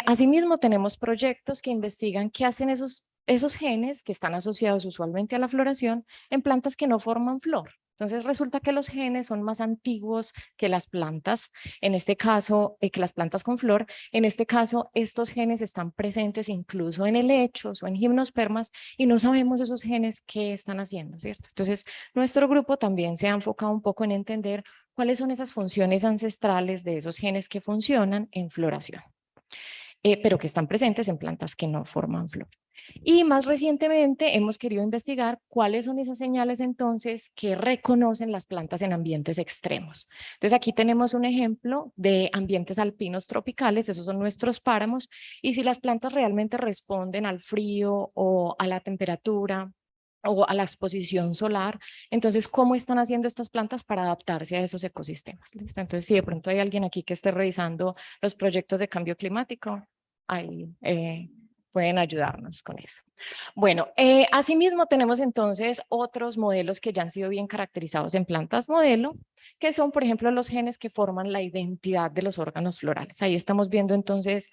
Asimismo, tenemos proyectos que investigan qué hacen esos genes que están asociados usualmente a la floración en plantas que no forman flor. Entonces resulta que los genes son más antiguos que las plantas, en este caso, que las plantas con flor. En este caso, estos genes están presentes incluso en helechos o en gimnospermas y no sabemos esos genes qué están haciendo, ¿cierto? Entonces, nuestro grupo también se ha enfocado un poco en entender cuáles son esas funciones ancestrales de esos genes que funcionan en floración, pero que están presentes en plantas que no forman flor. Y más recientemente hemos querido investigar cuáles son esas señales entonces que reconocen las plantas en ambientes extremos. Entonces aquí tenemos un ejemplo de ambientes alpinos tropicales, esos son nuestros páramos, y si las plantas realmente responden al frío o a la temperatura o a la exposición solar, entonces, ¿cómo están haciendo estas plantas para adaptarse a esos ecosistemas? ¿Listo? Entonces, si de pronto hay alguien aquí que esté revisando los proyectos de cambio climático, ahí pueden ayudarnos con eso. Bueno, asimismo tenemos entonces otros modelos que ya han sido bien caracterizados en plantas modelo, que son, por ejemplo, los genes que forman la identidad de los órganos florales. Ahí estamos viendo entonces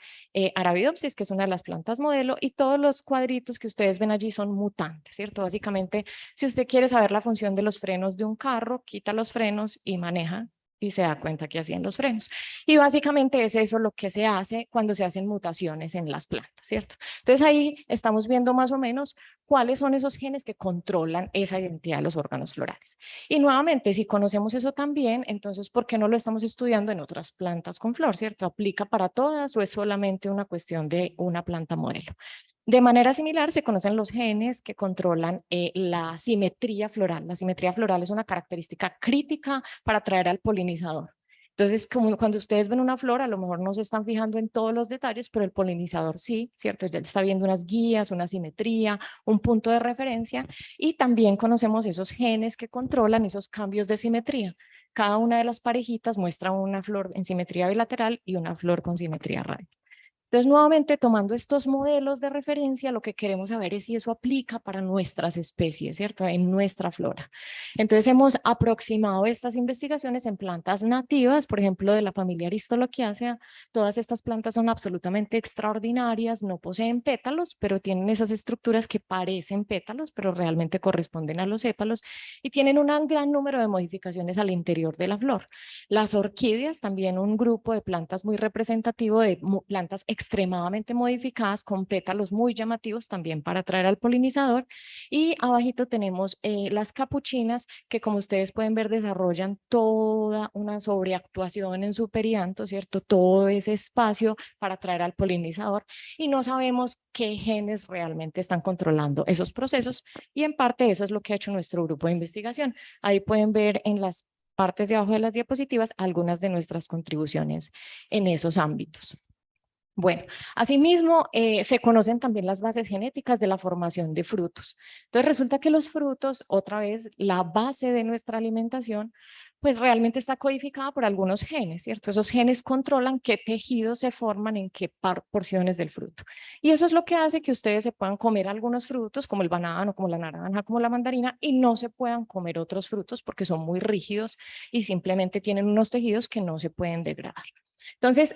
Arabidopsis, que es una de las plantas modelo, y todos los cuadritos que ustedes ven allí son mutantes, ¿cierto? Básicamente, si usted quiere saber la función de los frenos de un carro, quita los frenos y maneja y se da cuenta que hacían los frenos. Y básicamente es eso lo que se hace cuando se hacen mutaciones en las plantas, ¿cierto? Entonces ahí estamos viendo más o menos cuáles son esos genes que controlan esa identidad de los órganos florales. Y nuevamente, si conocemos eso también, entonces, ¿por qué no lo estamos estudiando en otras plantas con flor, ¿cierto? ¿Aplica para todas o es solamente una cuestión de una planta modelo? De manera similar, se conocen los genes que controlan la simetría floral. La simetría floral es una característica crítica para atraer al polinizador. Entonces, como cuando ustedes ven una flor, a lo mejor no se están fijando en todos los detalles, pero el polinizador sí, ¿cierto? Ya está viendo unas guías, una simetría, un punto de referencia, y también conocemos esos genes que controlan esos cambios de simetría. Cada una de las parejitas muestra una flor en simetría bilateral y una flor con simetría radial. Entonces, nuevamente, tomando estos modelos de referencia, lo que queremos saber es si eso aplica para nuestras especies, ¿cierto? En nuestra flora. Entonces, hemos aproximado estas investigaciones en plantas nativas, por ejemplo, de la familia Aristolochiaceae. Todas estas plantas son absolutamente extraordinarias, no poseen pétalos, pero tienen esas estructuras que parecen pétalos, pero realmente corresponden a los sépalos y tienen un gran número de modificaciones al interior de la flor. Las orquídeas, también un grupo de plantas muy representativo de plantas extremadamente modificadas con pétalos muy llamativos también para atraer al polinizador. Y abajito tenemos las capuchinas que, como ustedes pueden ver, desarrollan toda una sobreactuación en su perianto, ¿cierto? Todo ese espacio para atraer al polinizador y no sabemos qué genes realmente están controlando esos procesos y en parte eso es lo que ha hecho nuestro grupo de investigación. Ahí pueden ver en las partes de abajo de las diapositivas algunas de nuestras contribuciones en esos ámbitos. Bueno, asimismo, se conocen también las bases genéticas de la formación de frutos. Entonces, resulta que los frutos, otra vez, la base de nuestra alimentación, pues realmente está codificada por algunos genes, ¿cierto? Esos genes controlan qué tejidos se forman en qué porciones del fruto. Y eso es lo que hace que ustedes se puedan comer algunos frutos, como el banano, como la naranja, como la mandarina, y no se puedan comer otros frutos porque son muy rígidos y simplemente tienen unos tejidos que no se pueden degradar. Entonces,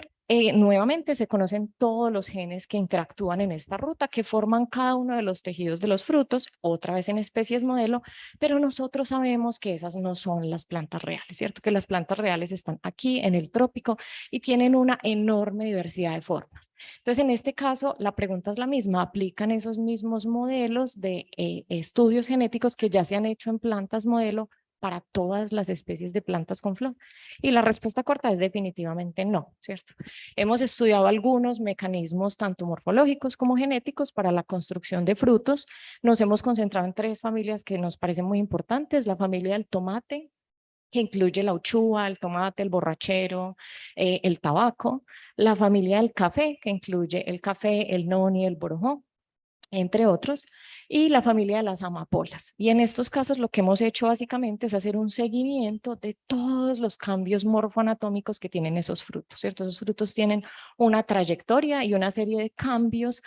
nuevamente se conocen todos los genes que interactúan en esta ruta, que forman cada uno de los tejidos de los frutos, otra vez en especies modelo, pero nosotros sabemos que esas no son las plantas reales, ¿cierto? Que las plantas reales están aquí en el trópico y tienen una enorme diversidad de formas. Entonces, en este caso, la pregunta es la misma, ¿aplican esos mismos modelos de estudios genéticos que ya se han hecho en plantas modelo para todas las especies de plantas con flor? Y la respuesta corta es definitivamente no, ¿cierto? Hemos estudiado algunos mecanismos tanto morfológicos como genéticos para la construcción de frutos. Nos hemos concentrado en 3 familias que nos parecen muy importantes: la familia del tomate, que incluye la uchúa, el tomate, el borrachero, el tabaco; la familia del café, que incluye el café, el noni, el borojó, entre otros; y la familia de las amapolas. Y en estos casos lo que hemos hecho básicamente es hacer un seguimiento de todos los cambios morfoanatómicos que tienen esos frutos, ¿cierto? Esos frutos tienen una trayectoria y una serie de cambios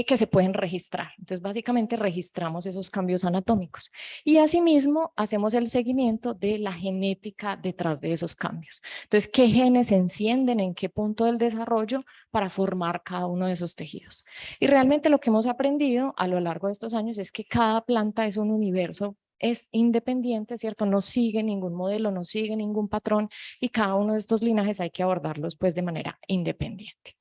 que se pueden registrar. Entonces, básicamente registramos esos cambios anatómicos. Y asimismo, hacemos el seguimiento de la genética detrás de esos cambios. Entonces, ¿qué genes se encienden en qué punto del desarrollo para formar cada uno de esos tejidos? Y realmente lo que hemos aprendido a lo largo de estos años es que cada planta es un universo, es independiente, ¿cierto? No sigue ningún modelo, no sigue ningún patrón y cada uno de estos linajes hay que abordarlos pues de manera independiente.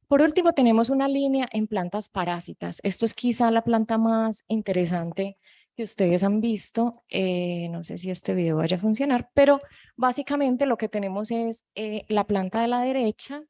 Por último, tenemos una línea en plantas parásitas. Esto es quizá la planta más interesante que ustedes han visto. No sé si este video vaya a funcionar, pero básicamente lo que tenemos es la planta de la derecha.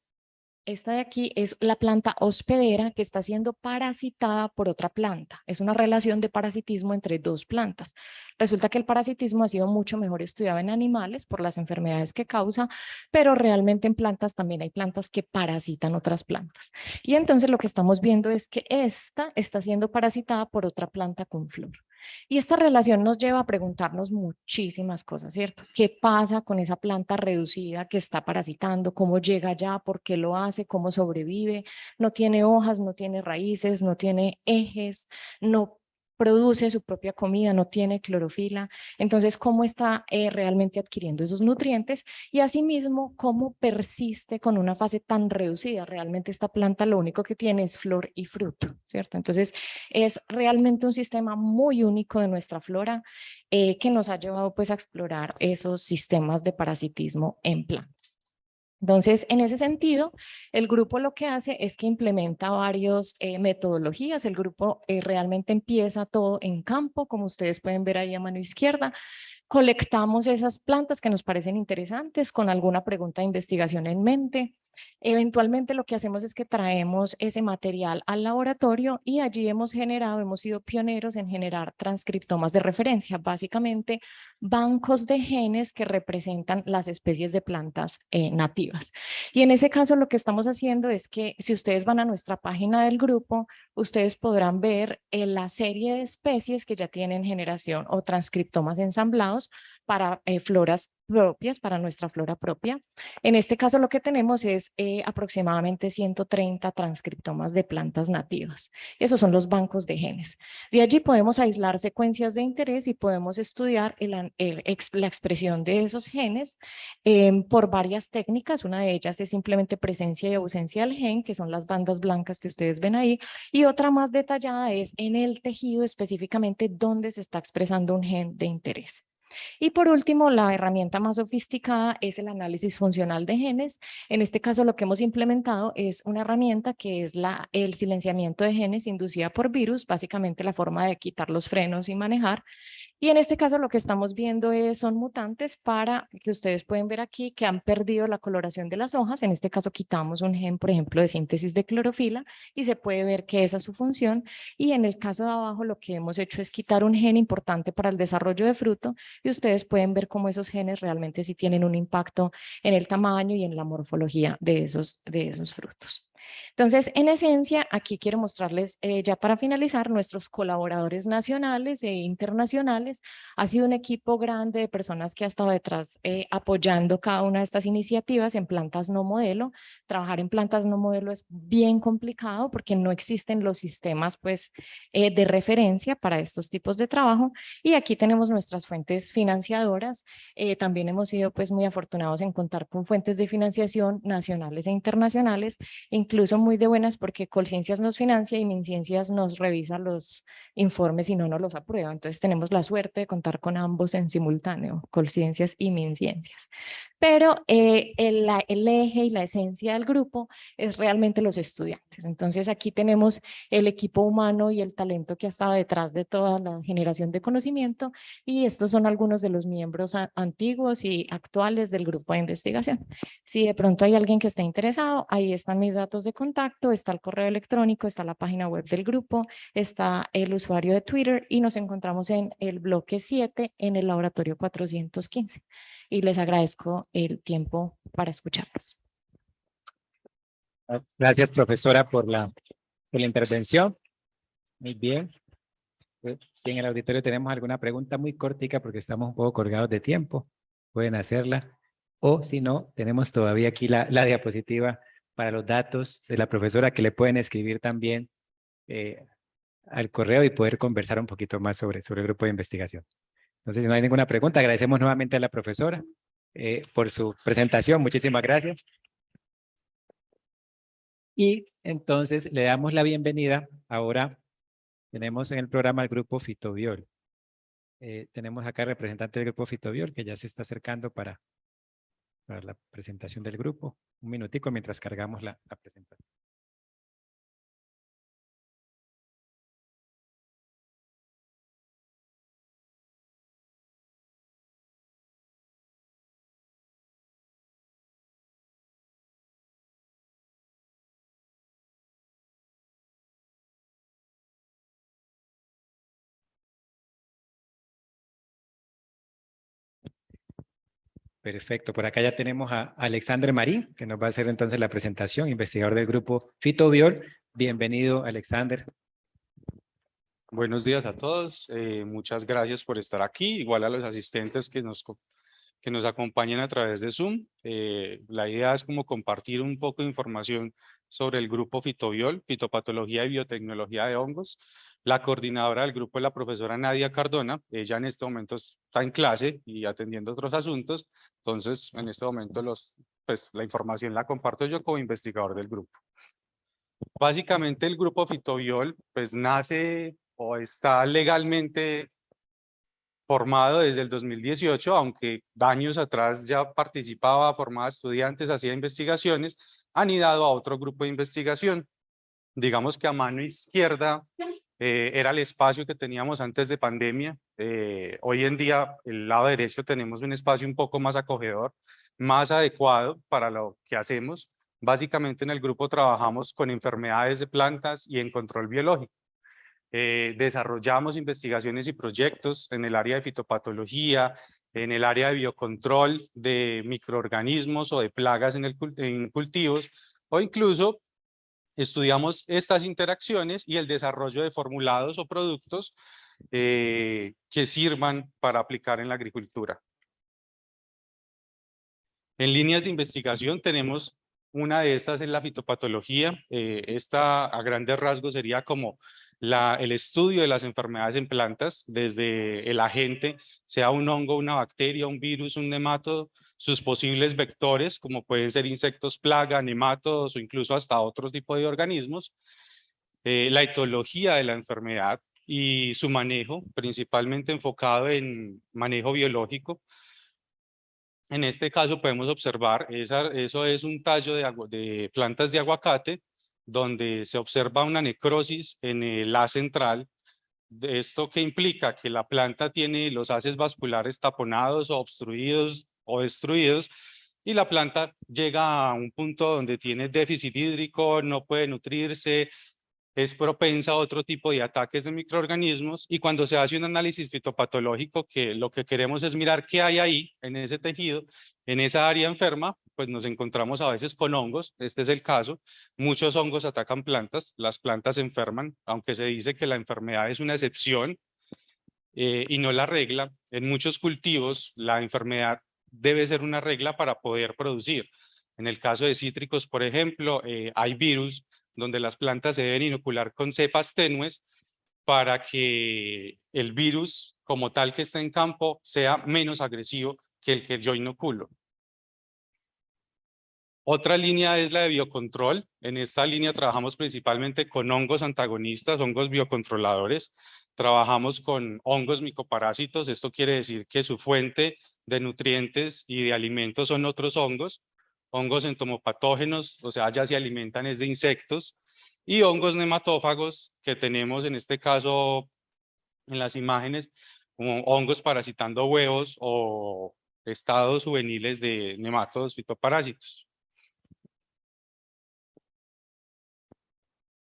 Esta de aquí es la planta hospedera que está siendo parasitada por otra planta. Es una relación de parasitismo entre dos plantas. Resulta que el parasitismo ha sido mucho mejor estudiado en animales por las enfermedades que causa, pero realmente en plantas también hay plantas que parasitan otras plantas. Y entonces lo que estamos viendo es que esta está siendo parasitada por otra planta con flor. Y esta relación nos lleva a preguntarnos muchísimas cosas, ¿cierto? ¿Qué pasa con esa planta reducida que está parasitando? ¿Cómo llega allá? ¿Por qué lo hace? ¿Cómo sobrevive? No tiene hojas, no tiene raíces, no tiene ejes, no produce su propia comida, no tiene clorofila. Entonces, ¿cómo está realmente adquiriendo esos nutrientes? Y asimismo, ¿cómo persiste con una fase tan reducida? Realmente esta planta lo único que tiene es flor y fruto, ¿cierto? Entonces, es realmente un sistema muy único de nuestra flora que nos ha llevado pues a explorar esos sistemas de parasitismo en plantas. Entonces, en ese sentido, el grupo lo que hace es que implementa varias metodologías. El grupo realmente empieza todo en campo, como ustedes pueden ver ahí a mano izquierda. Colectamos esas plantas que nos parecen interesantes con alguna pregunta de investigación en mente. Eventualmente lo que hacemos es que traemos ese material al laboratorio y allí hemos sido pioneros en generar transcriptomas de referencia, básicamente bancos de genes que representan las especies de plantas nativas. Y en ese caso lo que estamos haciendo es que si ustedes van a nuestra página del grupo, ustedes podrán ver la serie de especies que ya tienen generación o transcriptomas ensamblados para floras propias, para nuestra flora propia. En este caso lo que tenemos es aproximadamente 130 transcriptomas de plantas nativas. Esos son los bancos de genes. De allí podemos aislar secuencias de interés y podemos estudiar la expresión de esos genes por varias técnicas. Una de ellas es simplemente presencia y ausencia del gen, que son las bandas blancas que ustedes ven ahí, y otra más detallada es en el tejido específicamente dónde se está expresando un gen de interés. Y por último, la herramienta más sofisticada es el análisis funcional de genes. En este caso, lo que hemos implementado es una herramienta que es el silenciamiento de genes inducida por virus, básicamente la forma de quitar los frenos y manejar. Y en este caso lo que estamos viendo son mutantes para que ustedes pueden ver aquí que han perdido la coloración de las hojas. En este caso quitamos un gen, por ejemplo, de síntesis de clorofila y se puede ver que esa es su función. Y en el caso de abajo lo que hemos hecho es quitar un gen importante para el desarrollo de fruto y ustedes pueden ver cómo esos genes realmente sí tienen un impacto en el tamaño y en la morfología de esos frutos. Entonces, en esencia, aquí quiero mostrarles ya para finalizar nuestros colaboradores nacionales e internacionales. Ha sido un equipo grande de personas que ha estado detrás apoyando cada una de estas iniciativas en plantas no modelo. Trabajar en plantas no modelo es bien complicado porque no existen los sistemas pues, de referencia para estos tipos de trabajo. Y aquí tenemos nuestras fuentes financiadoras. También hemos sido pues, muy afortunados en contar con fuentes de financiación nacionales e internacionales, incluso muy de buenas porque Colciencias nos financia y MinCiencias nos revisa los informes y no nos los aprueba. Entonces tenemos la suerte de contar con ambos en simultáneo, Colciencias y MinCiencias. Pero el eje y la esencia del grupo es realmente los estudiantes. Entonces aquí tenemos el equipo humano y el talento que ha estado detrás de toda la generación de conocimiento y estos son algunos de los miembros antiguos y actuales del grupo de investigación. Si de pronto hay alguien que esté interesado, ahí están mis datos de contacto, está el correo electrónico, está la página web del grupo, está el usuario de Twitter y nos encontramos en el bloque 7 en el laboratorio 415. Y les agradezco el tiempo para escucharlos. Gracias, profesora, por la intervención. Muy bien. Si en el auditorio tenemos alguna pregunta muy cortica porque estamos un poco colgados de tiempo, pueden hacerla. O si no, tenemos todavía aquí la diapositiva para los datos de la profesora que le pueden escribir también al correo y poder conversar un poquito más sobre el grupo de investigación. Entonces, si no hay ninguna pregunta, agradecemos nuevamente a la profesora por su presentación. Muchísimas gracias. Y entonces le damos la bienvenida. Ahora tenemos en el programa el grupo Fitobiol. Tenemos acá el representante del grupo Fitobiol que ya se está acercando para la presentación del grupo. Un minutico mientras cargamos la presentación. Perfecto, por acá ya tenemos a Alexander Marín, que nos va a hacer entonces la presentación, investigador del grupo Fitobiol. Bienvenido, Alexander. Buenos días a todos, muchas gracias por estar aquí, igual a los asistentes que nos acompañan a través de Zoom. La idea es como compartir un poco de información sobre el grupo Fitobiol, Fitopatología y Biotecnología de Hongos. La coordinadora del grupo es la profesora Nadia Cardona, ella en este momento está en clase y atendiendo otros asuntos, entonces en este momento la información la comparto yo como investigador del grupo. Básicamente el grupo Fitobiol pues nace o está legalmente formado desde el 2018, aunque años atrás ya participaba, formaba estudiantes, hacía investigaciones, anidado a otro grupo de investigación. Digamos que a mano izquierda era el espacio que teníamos antes de pandemia. Hoy en día, el lado derecho tenemos un espacio un poco más acogedor, más adecuado para lo que hacemos. Básicamente en el grupo trabajamos con enfermedades de plantas y en control biológico. Desarrollamos investigaciones y proyectos en el área de fitopatología, en el área de biocontrol de microorganismos o de plagas en cultivos, o incluso estudiamos estas interacciones y el desarrollo de formulados o productos que sirvan para aplicar en la agricultura. En líneas de investigación tenemos una de estas es la fitopatología. Esta a grandes rasgos sería como el estudio de las enfermedades en plantas, desde el agente, sea un hongo, una bacteria, un virus, un nematodo, sus posibles vectores, como pueden ser insectos plaga, nemátodos o incluso hasta otro tipo de organismos, la etiología de la enfermedad y su manejo, principalmente enfocado en manejo biológico. En este caso podemos observar, eso es un tallo de plantas de aguacate, donde se observa una necrosis en el haz central. ¿Esto qué implica? Que la planta tiene los haces vasculares taponados o obstruidos o destruidos, y la planta llega a un punto donde tiene déficit hídrico, no puede nutrirse, es propensa a otro tipo de ataques de microorganismos, y cuando se hace un análisis fitopatológico, que lo que queremos es mirar qué hay ahí en ese tejido, en esa área enferma, pues nos encontramos a veces con hongos. Este es el caso. Muchos hongos atacan plantas, las plantas se enferman, aunque se dice que la enfermedad es una excepción y no la regla. En muchos cultivos la enfermedad debe ser una regla para poder producir. En el caso de cítricos, por ejemplo, hay virus donde las plantas se deben inocular con cepas tenues para que el virus como tal que está en campo sea menos agresivo que el que yo inoculo. Otra línea es la de biocontrol. En esta línea trabajamos principalmente con hongos antagonistas, hongos biocontroladores. Trabajamos con hongos micoparásitos. Esto quiere decir que su fuente de nutrientes y de alimentos son otros hongos entomopatógenos, o sea, ya se alimentan es de insectos, y hongos nematófagos que tenemos en este caso en las imágenes, como hongos parasitando huevos o estados juveniles de nematodos fitoparásitos.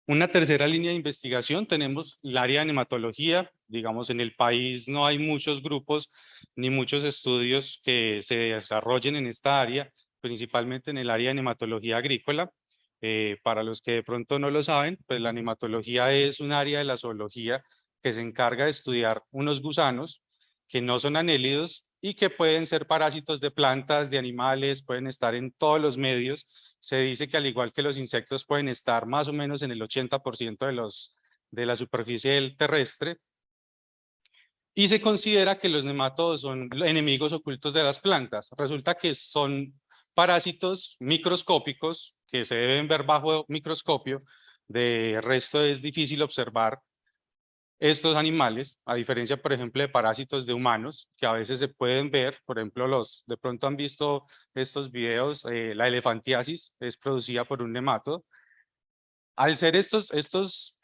Una tercera línea de investigación tenemos el área de nematología. Digamos, en el país no hay muchos grupos ni muchos estudios que se desarrollen en esta área, principalmente en el área de nematología agrícola. Para los que de pronto no lo saben, pues la nematología es un área de la zoología que se encarga de estudiar unos gusanos que no son anélidos y que pueden ser parásitos de plantas, de animales, pueden estar en todos los medios. Se dice que al igual que los insectos pueden estar más o menos en el 80% de la superficie terrestre. Y se considera que los nematodos son enemigos ocultos de las plantas. Resulta que son parásitos microscópicos que se deben ver bajo microscopio. De resto es difícil observar estos animales, a diferencia, por ejemplo, de parásitos de humanos, que a veces se pueden ver. Por ejemplo, de pronto han visto estos videos, la elefantiasis es producida por un nematodo. Al ser estos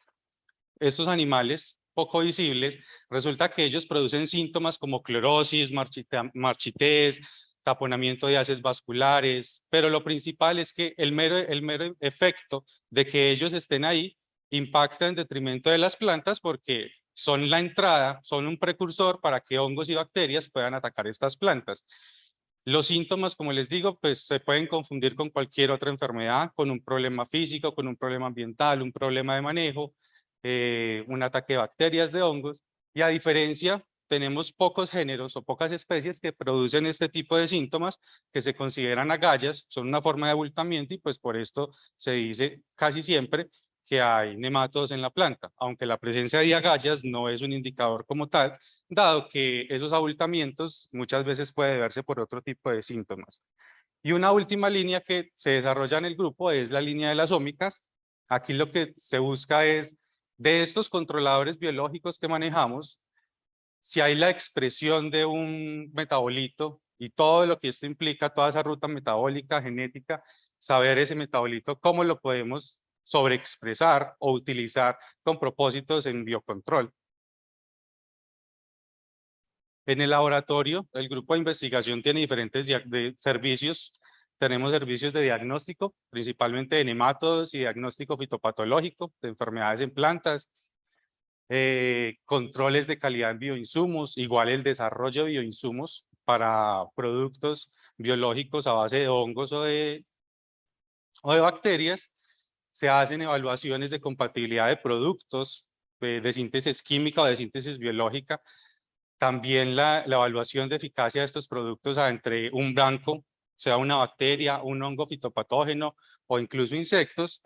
animales poco visibles, resulta que ellos producen síntomas como clorosis, marchitez, taponamiento de haces vasculares, pero lo principal es que el mero efecto de que ellos estén ahí impacta en detrimento de las plantas, porque son la entrada, son un precursor para que hongos y bacterias puedan atacar estas plantas. Los síntomas, como les digo, pues se pueden confundir con cualquier otra enfermedad, con un problema físico, con un problema ambiental, un problema de manejo, un ataque de bacterias, de hongos, y a diferencia, tenemos pocos géneros o pocas especies que producen este tipo de síntomas que se consideran agallas, son una forma de abultamiento y pues por esto se dice casi siempre que hay nematodos en la planta, aunque la presencia de agallas no es un indicador como tal, dado que esos abultamientos muchas veces puede verse por otro tipo de síntomas. Y una última línea que se desarrolla en el grupo es la línea de las ómicas. Aquí lo que se busca es, de estos controladores biológicos que manejamos, si hay la expresión de un metabolito y todo lo que esto implica, toda esa ruta metabólica, genética, saber ese metabolito, cómo lo podemos sobreexpresar o utilizar con propósitos en biocontrol. En el laboratorio, el grupo de investigación tiene diferentes servicios. Tenemos servicios de diagnóstico, principalmente de nematodos y diagnóstico fitopatológico de enfermedades en plantas, controles de calidad en bioinsumos, igual el desarrollo de bioinsumos para productos biológicos a base de hongos o de bacterias. Se hacen evaluaciones de compatibilidad de productos de síntesis química o de síntesis biológica. También la evaluación de eficacia de estos productos entre un blanco, sea una bacteria, un hongo fitopatógeno o incluso insectos.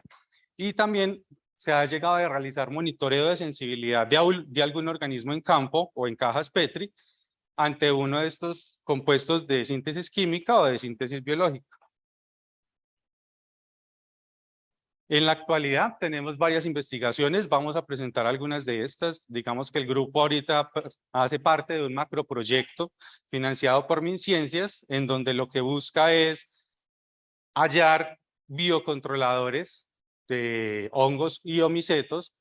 Y también se ha llegado a realizar monitoreo de sensibilidad de algún organismo en campo o en cajas Petri ante uno de estos compuestos de síntesis química o de síntesis biológica. En la actualidad tenemos varias investigaciones, vamos a presentar algunas de estas. Digamos que el grupo ahorita hace parte de un macroproyecto financiado por MinCiencias, en donde lo que busca es hallar biocontroladores de hongos y omicetos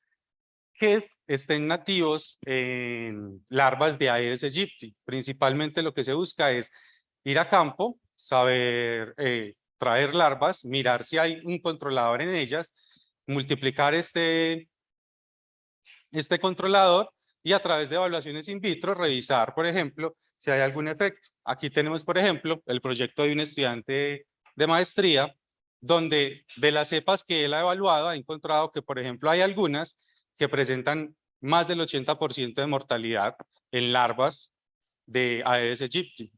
que estén nativos en larvas de Aedes aegypti. Principalmente lo que se busca es ir a campo, saber traer larvas, mirar si hay un controlador en ellas, multiplicar este controlador y a través de evaluaciones in vitro revisar, por ejemplo, si hay algún efecto. Aquí tenemos, por ejemplo, el proyecto de un estudiante de maestría, donde de las cepas que él ha evaluado ha encontrado que, por ejemplo, hay algunas que presentan más del 80% de mortalidad en larvas de Aedes aegypti.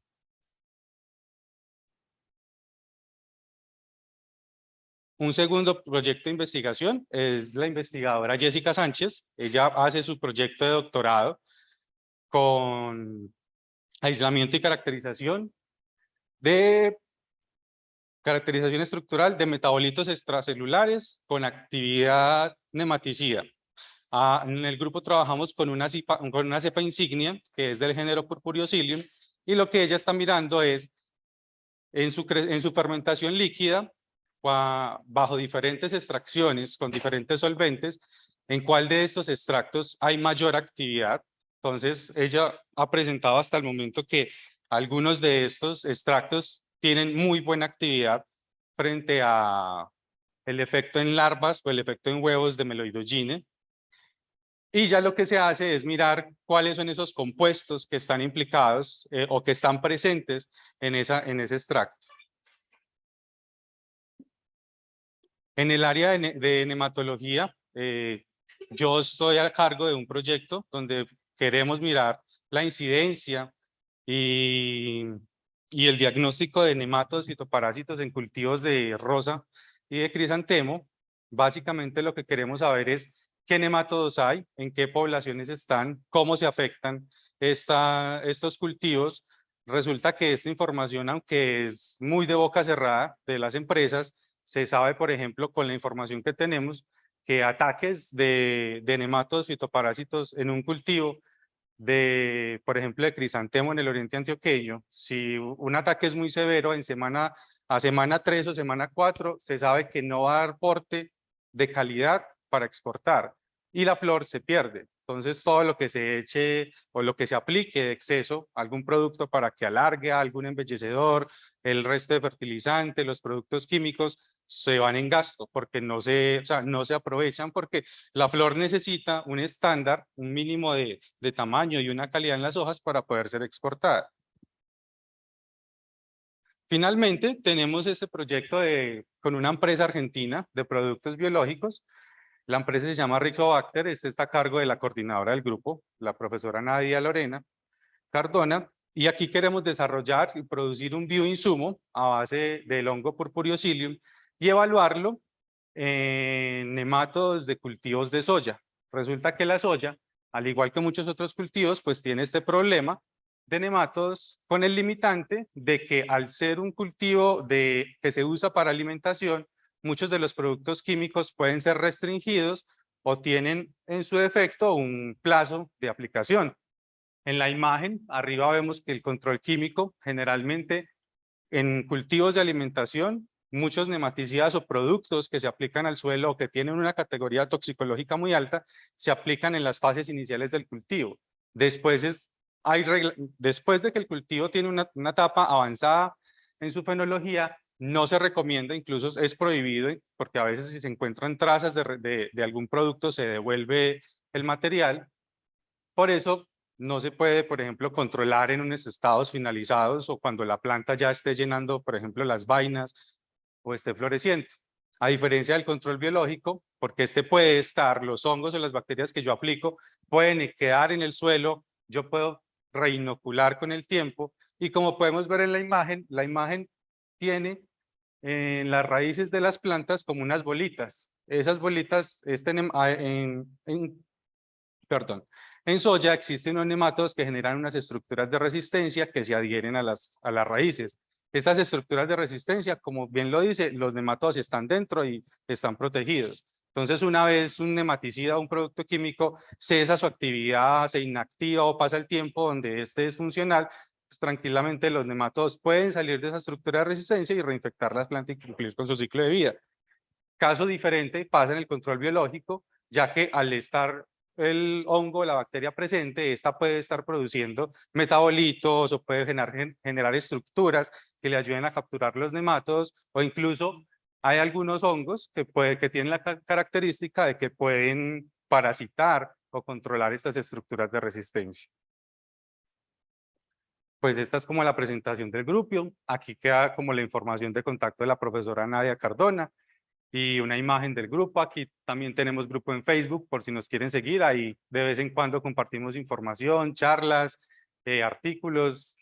Un segundo proyecto de investigación es la investigadora Jessica Sánchez. Ella hace su proyecto de doctorado con aislamiento y caracterización estructural de metabolitos extracelulares con actividad nematicida. En el grupo trabajamos con una cepa insignia que es del género Purpureocilium y lo que ella está mirando es en su fermentación líquida bajo diferentes extracciones con diferentes solventes, en cuál de estos extractos hay mayor actividad. Entonces, ella ha presentado hasta el momento que algunos de estos extractos tienen muy buena actividad frente a el efecto en larvas o el efecto en huevos de Meloidogine. Y ya lo que se hace es mirar cuáles son esos compuestos que están implicados o que están presentes en ese extracto. En el área de nematología, yo estoy a cargo de un proyecto donde queremos mirar la incidencia y el diagnóstico de nematodos y fitoparásitos en cultivos de rosa y de crisantemo. Básicamente lo que queremos saber es qué nematodos hay, en qué poblaciones están, cómo se afectan estos cultivos. Resulta que esta información, aunque es muy de boca cerrada de las empresas, se sabe, por ejemplo, con la información que tenemos, que ataques de nematodos fitoparásitos en un cultivo por ejemplo, de crisantemo en el oriente antioqueño, si un ataque es muy severo a semana 3 o semana 4, se sabe que no va a dar porte de calidad para exportar y la flor se pierde. Entonces, todo lo que se eche o lo que se aplique de exceso, algún producto para que alargue, algún embellecedor, el resto de fertilizante, los productos químicos, se van en gasto porque no se aprovechan porque la flor necesita un estándar, un mínimo de tamaño y una calidad en las hojas para poder ser exportada. Finalmente, tenemos este proyecto con una empresa argentina de productos biológicos. La empresa se llama Rizobacter, está a cargo de la coordinadora del grupo, la profesora Nadia Lorena Cardona, y aquí queremos desarrollar y producir un bioinsumo a base del hongo Purpureosylium y evaluarlo en nematodos de cultivos de soya. Resulta que la soya, al igual que muchos otros cultivos, pues tiene este problema de nematodos con el limitante de que al ser un cultivo que se usa para alimentación, muchos de los productos químicos pueden ser restringidos o tienen en su defecto un plazo de aplicación. En la imagen, arriba vemos que el control químico, generalmente en cultivos de alimentación, muchos nematicidas o productos que se aplican al suelo o que tienen una categoría toxicológica muy alta, se aplican en las fases iniciales del cultivo. Después de que el cultivo tiene una etapa avanzada en su fenología, no se recomienda, incluso es prohibido, porque a veces si se encuentran trazas de algún producto se devuelve el material. Por eso no se puede, por ejemplo, controlar en unos estados finalizados o cuando la planta ya esté llenando, por ejemplo, las vainas o esté floreciendo. A diferencia del control biológico, porque puede estar, los hongos o las bacterias que yo aplico pueden quedar en el suelo, yo puedo reinocular con el tiempo y como podemos ver en la imagen tiene en las raíces de las plantas como unas bolitas. Esas bolitas perdón, en soya existen unos nematodos que generan unas estructuras de resistencia que se adhieren a las raíces. Estas estructuras de resistencia, como bien lo dice, los nematodos están dentro y están protegidos. Entonces, una vez un nematicida o un producto químico cesa su actividad, se inactiva o pasa el tiempo donde este es funcional, pues, tranquilamente los nematodos pueden salir de esa estructura de resistencia y reinfectar las plantas y cumplir con su ciclo de vida. Caso diferente pasa en el control biológico, ya que al estar el hongo, la bacteria presente, esta puede estar produciendo metabolitos o puede generar estructuras que le ayuden a capturar los nematodos o incluso hay algunos hongos que tienen la característica de que pueden parasitar o controlar estas estructuras de resistencia. Pues esta es como la presentación del grupo. Aquí queda como la información de contacto de la profesora Nadia Cardona y una imagen del grupo. Aquí también tenemos grupo en Facebook por si nos quieren seguir. Ahí de vez en cuando compartimos información, charlas, artículos.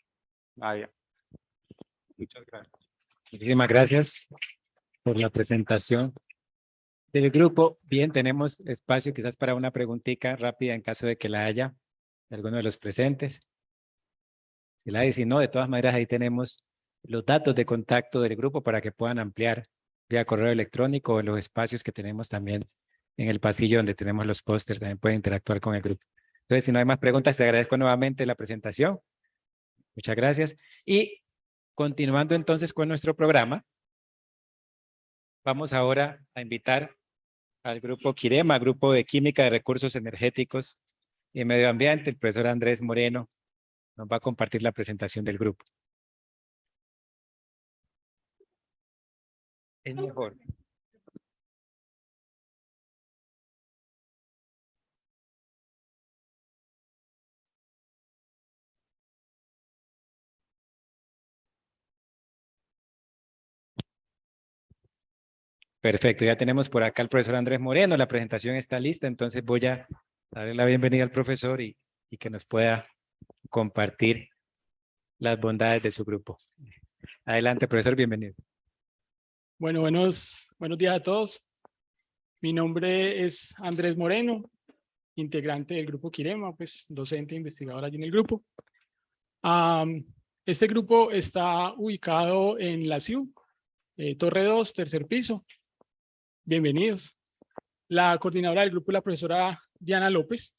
Muchas gracias. Muchísimas gracias por la presentación del grupo. Bien, tenemos espacio quizás para una preguntita rápida en caso de que la haya de alguno de los presentes. Si la hay, si no, de todas maneras ahí tenemos los datos de contacto del grupo para que puedan ampliar vía correo electrónico o en los espacios que tenemos también en el pasillo donde tenemos los pósters, también pueden interactuar con el grupo. Entonces, si no hay más preguntas, te agradezco nuevamente la presentación. Muchas gracias. Y continuando entonces con nuestro programa, vamos ahora a invitar al grupo Quirema, Grupo de Química de Recursos Energéticos y Medio Ambiente. El profesor Andrés Moreno nos va a compartir la presentación del grupo. Es mejor. Perfecto, ya tenemos por acá al profesor Andrés Moreno, la presentación está lista, entonces voy a darle la bienvenida al profesor y que nos pueda compartir las bondades de su grupo. Adelante, profesor, bienvenido. Bueno, buenos días a todos. Mi nombre es Andrés Moreno, integrante del grupo Quirema, pues docente e investigador allí en el grupo. Este grupo está ubicado en la CIU, Torre 2, tercer piso. Bienvenidos. La coordinadora del grupo es la profesora Diana López,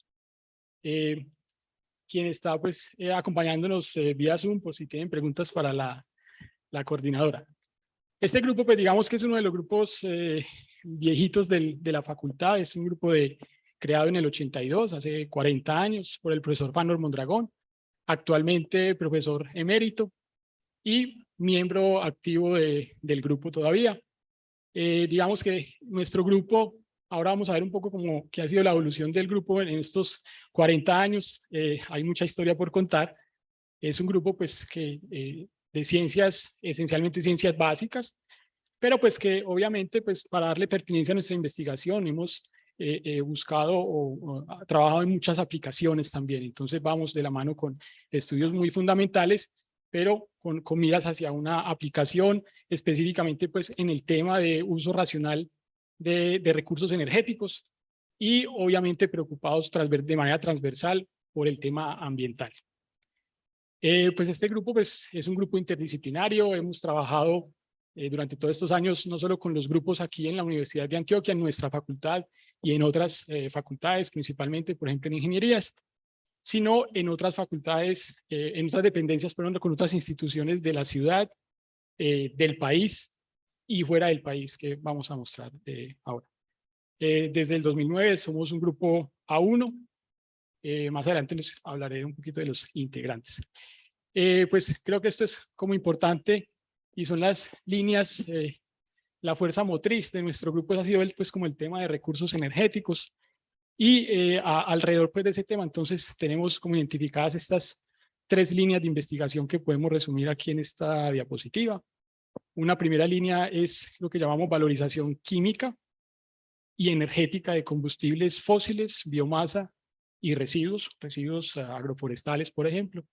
quien está pues acompañándonos vía Zoom por si tienen preguntas para la coordinadora. Este grupo, pues digamos que es uno de los grupos viejitos de la facultad, es un grupo creado en el 82, hace 40 años, por el profesor Fanor Mondragón, actualmente profesor emérito y miembro activo del grupo todavía. Digamos que nuestro grupo, ahora vamos a ver un poco cómo qué ha sido la evolución del grupo en estos 40 años, hay mucha historia por contar. Es un grupo pues que ciencias, esencialmente ciencias básicas, pero pues que obviamente pues para darle pertinencia a nuestra investigación hemos buscado o trabajado en muchas aplicaciones también. Entonces vamos de la mano con estudios muy fundamentales, pero con miras hacia una aplicación específicamente pues en el tema de uso racional de recursos energéticos y obviamente preocupados de manera transversal por el tema ambiental. Pues este grupo pues, es un grupo interdisciplinario, hemos trabajado durante todos estos años no solo con los grupos aquí en la Universidad de Antioquia, en nuestra facultad y en otras facultades, principalmente por ejemplo en ingenierías, sino en otras facultades, en otras dependencias, perdón, con otras instituciones de la ciudad, del país y fuera del país que vamos a mostrar ahora. Desde el 2009 somos un grupo A1, más adelante les hablaré un poquito de los integrantes. Pues creo que esto es como importante y son las líneas, la fuerza motriz de nuestro grupo ha sido pues como el tema de recursos energéticos y alrededor pues de ese tema entonces tenemos como identificadas estas 3 líneas de investigación que podemos resumir aquí en esta diapositiva. Una primera línea es lo que llamamos valorización química y energética de combustibles fósiles, biomasa y residuos agroforestales, por ejemplo,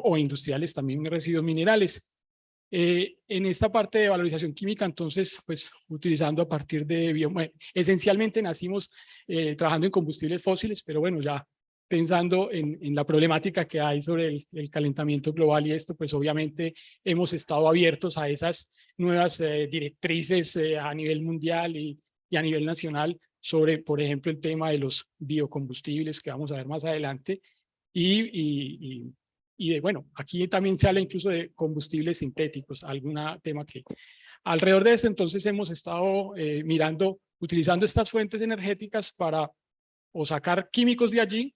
o industriales también, residuos minerales. En esta parte de valorización química, entonces, pues utilizando a partir de biomasa, esencialmente nacimos trabajando en combustibles fósiles, pero bueno, ya pensando en la problemática que hay sobre el calentamiento global y esto, pues obviamente hemos estado abiertos a esas nuevas directrices a nivel mundial y a nivel nacional sobre, por ejemplo, el tema de los biocombustibles que vamos a ver más adelante y bueno, aquí también se habla incluso de combustibles sintéticos, algún tema que alrededor de eso entonces hemos estado utilizando estas fuentes energéticas para o sacar químicos de allí,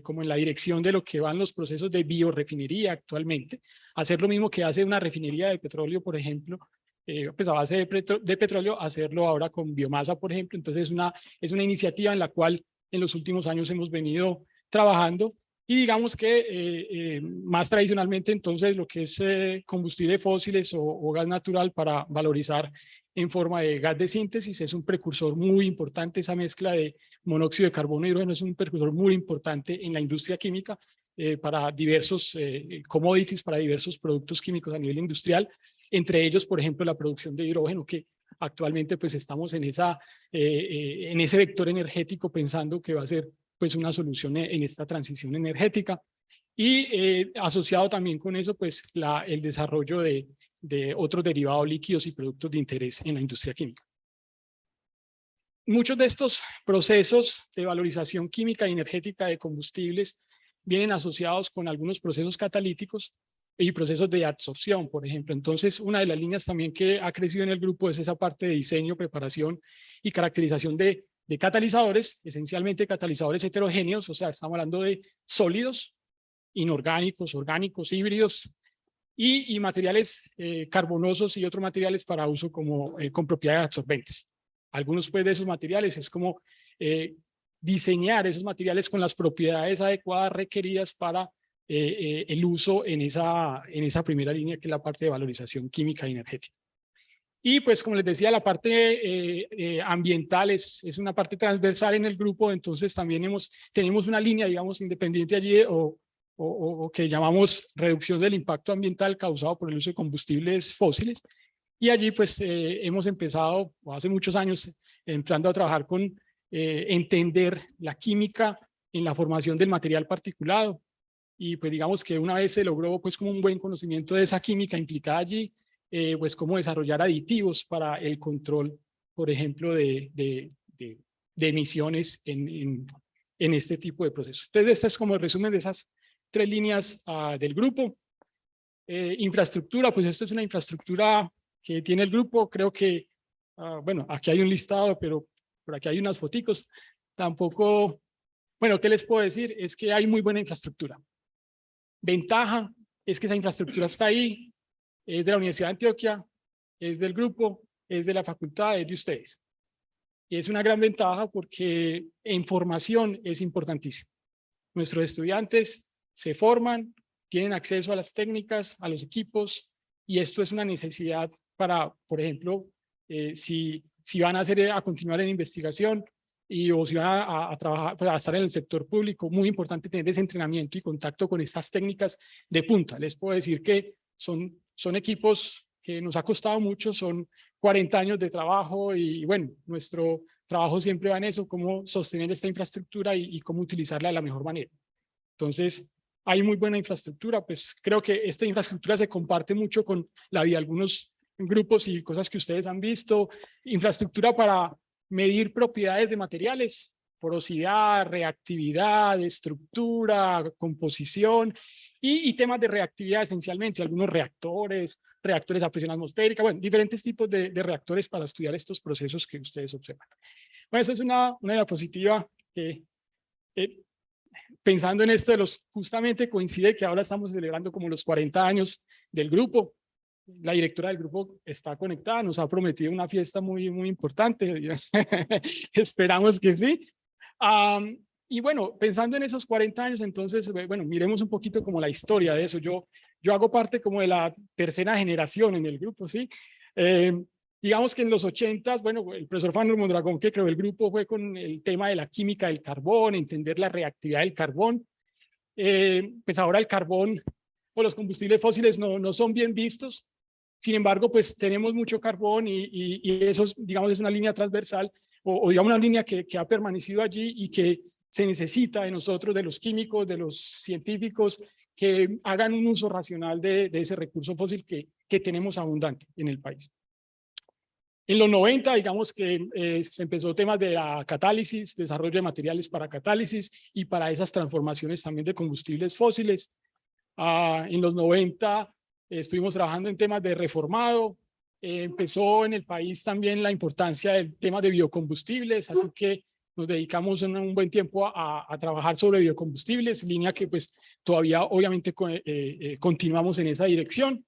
como en la dirección de lo que van los procesos de biorefinería actualmente, hacer lo mismo que hace una refinería de petróleo, por ejemplo, pues a base de petróleo, hacerlo ahora con biomasa, por ejemplo. Entonces es una iniciativa en la cual en los últimos años hemos venido trabajando y digamos que más tradicionalmente entonces lo que es combustible fósiles o gas natural para valorizar en forma de gas de síntesis es un precursor muy importante. Esa mezcla de monóxido de carbono y hidrógeno es un precursor muy importante en la industria química para diversos commodities, para diversos productos químicos a nivel industrial, entre ellos, por ejemplo, la producción de hidrógeno, que actualmente pues estamos en ese vector energético pensando que va a ser pues una solución en esta transición energética y asociado también con eso pues el desarrollo de otros derivados líquidos y productos de interés en la industria química. Muchos de estos procesos de valorización química y energética de combustibles vienen asociados con algunos procesos catalíticos y procesos de absorción, por ejemplo. Entonces, una de las líneas también que ha crecido en el grupo es esa parte de diseño, preparación y caracterización de catalizadores, esencialmente catalizadores heterogéneos, o sea, estamos hablando de sólidos, inorgánicos, orgánicos, híbridos y materiales carbonosos y otros materiales para uso como con propiedades absorbentes. Algunos pues, de esos materiales es como diseñar esos materiales con las propiedades adecuadas requeridas para el uso en esa primera línea que es la parte de valorización química y energética. Y pues como les decía, la parte ambiental es una parte transversal en el grupo, entonces también tenemos una línea, digamos, independiente allí o que llamamos reducción del impacto ambiental causado por el uso de combustibles fósiles. Y allí pues hemos empezado, hace muchos años, entrando a trabajar con entender la química en la formación del material particulado. Y pues digamos que una vez se logró pues como un buen conocimiento de esa química implicada allí, pues cómo desarrollar aditivos para el control, por ejemplo, de emisiones en este tipo de procesos. Entonces, este es como el resumen de esas 3 líneas del grupo. Infraestructura, pues esto es una infraestructura que tiene el grupo. Creo que, bueno, aquí hay un listado, pero por aquí hay unas foticos. Tampoco, bueno, ¿qué les puedo decir? Es que hay muy buena infraestructura. Ventaja es que esa infraestructura está ahí, es de la Universidad de Antioquia, es del grupo, es de la facultad, es de ustedes. Y es una gran ventaja porque en formación es importantísimo. Nuestros estudiantes se forman tienen acceso a las técnicas, a los equipos, y esto es una necesidad para, por ejemplo, si van a continuar en investigación o si van a trabajar, pues, a estar en el sector público, muy importante tener ese entrenamiento y contacto con estas técnicas de punta. Les puedo decir que son equipos que nos ha costado mucho, son 40 años de trabajo y bueno, nuestro trabajo siempre va en eso, cómo sostener esta infraestructura y cómo utilizarla de la mejor manera. Entonces, hay muy buena infraestructura, pues creo que esta infraestructura se comparte mucho con la de algunos grupos y cosas que ustedes han visto. Infraestructura para medir propiedades de materiales, porosidad, reactividad, estructura, composición y temas de reactividad esencialmente, algunos reactores a presión atmosférica, bueno, diferentes tipos de reactores para estudiar estos procesos que ustedes observan. Bueno, esa es una diapositiva que pensando en esto justamente coincide que ahora estamos celebrando como los 40 años del grupo. La directora del grupo está conectada, nos ha prometido una fiesta muy, muy importante. Esperamos que sí. Y bueno, pensando en esos 40 años, entonces, bueno, miremos un poquito como la historia de eso. Yo hago parte como de la tercera generación en el grupo, ¿sí? Digamos que en los 80s, bueno, el profesor Fanor Mondragón, que creó el grupo, fue con el tema de la química del carbón, entender la reactividad del carbón. Pues ahora el carbón o los combustibles fósiles no son bien vistos. Sin embargo, pues tenemos mucho carbón y eso, digamos, es una línea transversal o digamos una línea que ha permanecido allí y que se necesita de nosotros, de los químicos, de los científicos, que hagan un uso racional de ese recurso fósil que tenemos abundante en el país. En los 90, digamos que se empezó temas de la catálisis, desarrollo de materiales para catálisis y para esas transformaciones también de combustibles fósiles. En los 90 estuvimos trabajando en temas de reformado. Empezó en el país también la importancia del tema de biocombustibles, así que nos dedicamos en un buen tiempo a trabajar sobre biocombustibles, línea que pues todavía obviamente continuamos en esa dirección.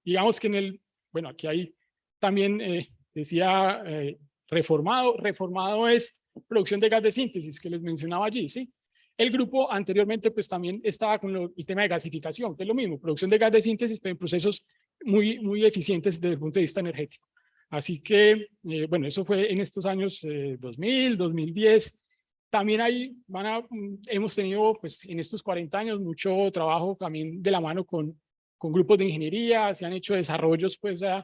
Digamos que bueno, aquí hay también, decía, reformado. Reformado es producción de gas de síntesis, que les mencionaba allí, ¿sí? El grupo anteriormente, pues también estaba con el tema de gasificación, que es lo mismo, producción de gas de síntesis, pero en procesos muy, muy eficientes desde el punto de vista energético. Así que, bueno, eso fue en estos años 2000, 2010. También hemos tenido, pues, en estos 40 años, mucho trabajo también de la mano con grupos de ingeniería, se han hecho desarrollos pues a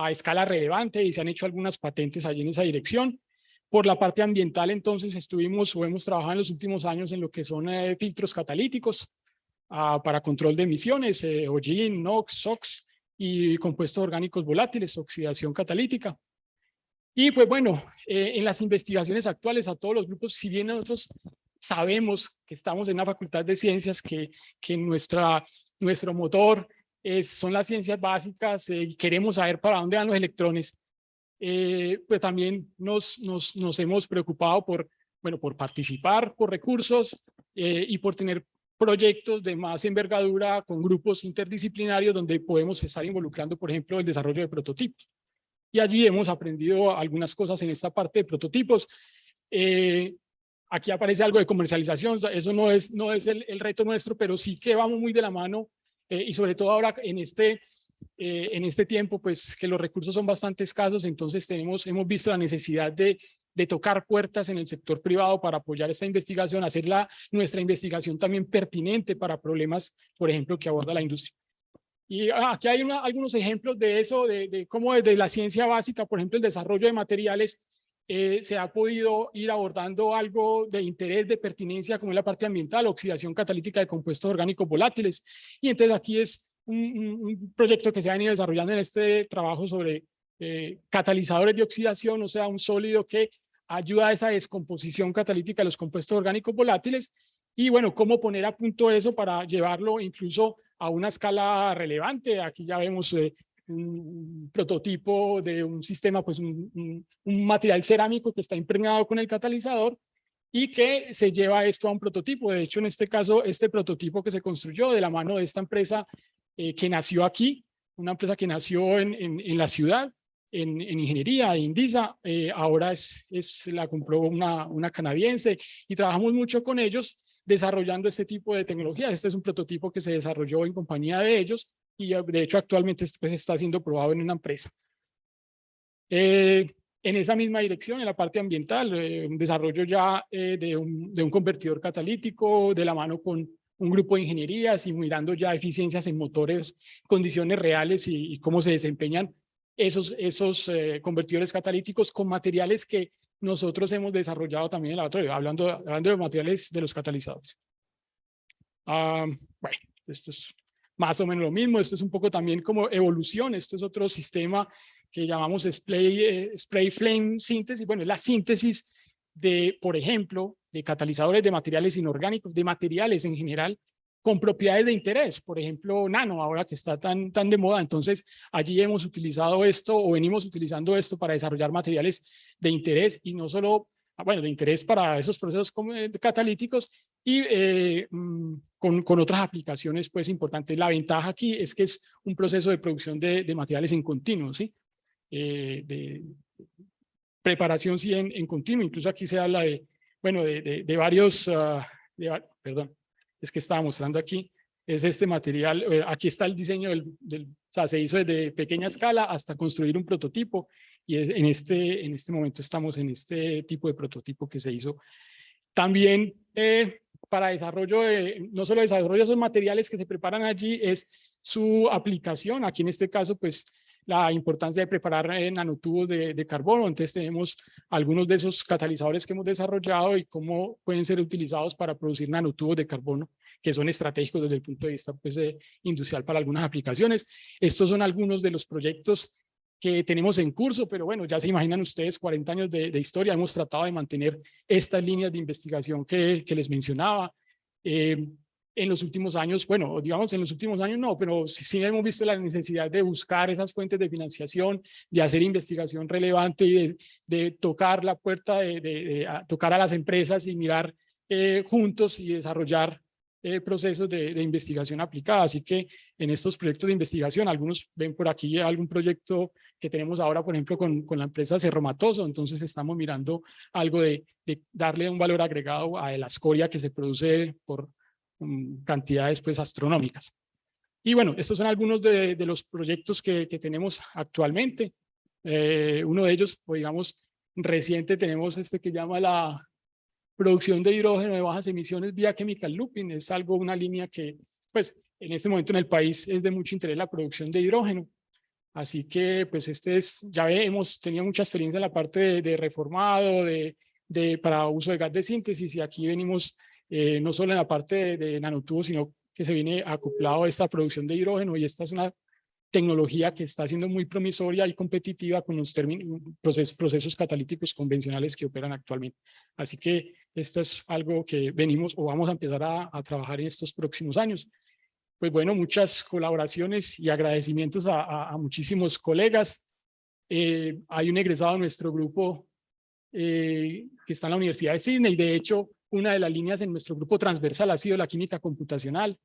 escala relevante y se han hecho algunas patentes allí en esa dirección. Por la parte ambiental, entonces, hemos trabajado en los últimos años en lo que son filtros catalíticos para control de emisiones, hollín, NOx, SOx y compuestos orgánicos volátiles, oxidación catalítica. Y pues bueno, en las investigaciones actuales a todos los grupos, si bien nosotros sabemos que estamos en una facultad de ciencias, que nuestro motor son las ciencias básicas y queremos saber para dónde van los electrones, pues también nos hemos preocupado por participar, por recursos y por tener proyectos de más envergadura con grupos interdisciplinarios donde podemos estar involucrando, por ejemplo, el desarrollo de prototipos. Y allí hemos aprendido algunas cosas en esta parte de prototipos. Aquí aparece algo de comercialización, eso no es el reto nuestro, pero sí que vamos muy de la mano y sobre todo ahora en este tiempo, pues que los recursos son bastante escasos, entonces hemos visto la necesidad de tocar puertas en el sector privado para apoyar esta investigación, hacer nuestra investigación también pertinente para problemas, por ejemplo, que aborda la industria. Y aquí hay algunos ejemplos de eso, de cómo desde la ciencia básica, por ejemplo, el desarrollo de materiales, se ha podido ir abordando algo de interés, de pertinencia, como es la parte ambiental, oxidación catalítica de compuestos orgánicos volátiles. Y entonces aquí es un proyecto que se ha venido desarrollando en este trabajo sobre catalizadores de oxidación, o sea, un sólido que ayuda a esa descomposición catalítica de los compuestos orgánicos volátiles. Y bueno, cómo poner a punto eso para llevarlo incluso a una escala relevante. Aquí ya vemos un prototipo de un sistema, pues un material cerámico que está impregnado con el catalizador y que se lleva esto a un prototipo. De hecho, en este caso, este prototipo que se construyó de la mano de esta empresa que nació aquí, una empresa que nació en la ciudad, en ingeniería, Indisa, ahora la compró una canadiense y trabajamos mucho con ellos desarrollando este tipo de tecnología. Este es un prototipo que se desarrolló en compañía de ellos y de hecho actualmente pues, está siendo probado en una empresa. En esa misma dirección, en la parte ambiental, un desarrollo ya de un convertidor catalítico de la mano con un grupo de ingenierías y mirando ya eficiencias en motores, condiciones reales y cómo se desempeñan esos convertidores catalíticos con materiales que nosotros hemos desarrollado también en el laboratorio, hablando de los materiales de los catalizadores. Bueno, esto es más o menos lo mismo. Esto es un poco también como evolución. Esto es otro sistema que llamamos spray flame síntesis. Bueno, es la síntesis de, por ejemplo, de catalizadores de materiales inorgánicos, de materiales en general, con propiedades de interés. Por ejemplo, nano, ahora que está tan de moda. Entonces, allí hemos utilizado esto o venimos utilizando esto para desarrollar materiales de interés y no solo, bueno, de interés para esos procesos catalíticos y con otras aplicaciones pues importantes. La ventaja aquí es que es un proceso de producción de materiales en continuo, ¿sí? De preparación sí en continuo. Incluso aquí se habla de, bueno, de varios, perdón, es que estaba mostrando aquí, es este material, aquí está el diseño o sea, se hizo desde pequeña escala hasta construir un prototipo y en este momento estamos en este tipo de prototipo que se hizo. También para desarrollo no solo desarrollo de esos materiales que se preparan allí, es su aplicación. Aquí en este caso, pues la importancia de preparar nanotubos de carbono. Entonces tenemos algunos de esos catalizadores que hemos desarrollado y cómo pueden ser utilizados para producir nanotubos de carbono, que son estratégicos desde el punto de vista pues, industrial para algunas aplicaciones. Estos son algunos de los proyectos que tenemos en curso, pero bueno, ya se imaginan ustedes 40 años de historia, hemos tratado de mantener estas líneas de investigación que les mencionaba. En los últimos años, bueno, digamos en los últimos años no, pero sí hemos visto la necesidad de buscar esas fuentes de financiación, de hacer investigación relevante y de tocar la puerta, tocar a las empresas y mirar juntos y desarrollar procesos de investigación aplicada. Así que en estos proyectos de investigación, algunos ven por aquí algún proyecto que tenemos ahora, por ejemplo, con la empresa Cerro Matoso. Entonces estamos mirando algo de darle un valor agregado a la escoria que se produce por cantidades pues astronómicas. Y bueno, estos son algunos de los proyectos que tenemos actualmente. Uno de ellos, o digamos, reciente, tenemos este que llama la producción de hidrógeno de bajas emisiones vía chemical looping. Es algo, una línea que, pues, en este momento en el país es de mucho interés la producción de hidrógeno. Así que, pues, ya hemos tenido mucha experiencia en la parte de reformado, para uso de gas de síntesis, y aquí venimos no solo en la parte de nanotubos, sino que se viene acoplado a esta producción de hidrógeno, y esta es una tecnología que está siendo muy promisoria y competitiva con los procesos catalíticos convencionales que operan actualmente. Así que esto es algo que venimos o vamos a empezar a trabajar en estos próximos años. Pues bueno, muchas colaboraciones y agradecimientos a muchísimos colegas. Hay un egresado de nuestro grupo que está en la Universidad de Sydney. De hecho, una de las líneas en nuestro grupo transversal ha sido la química computacional,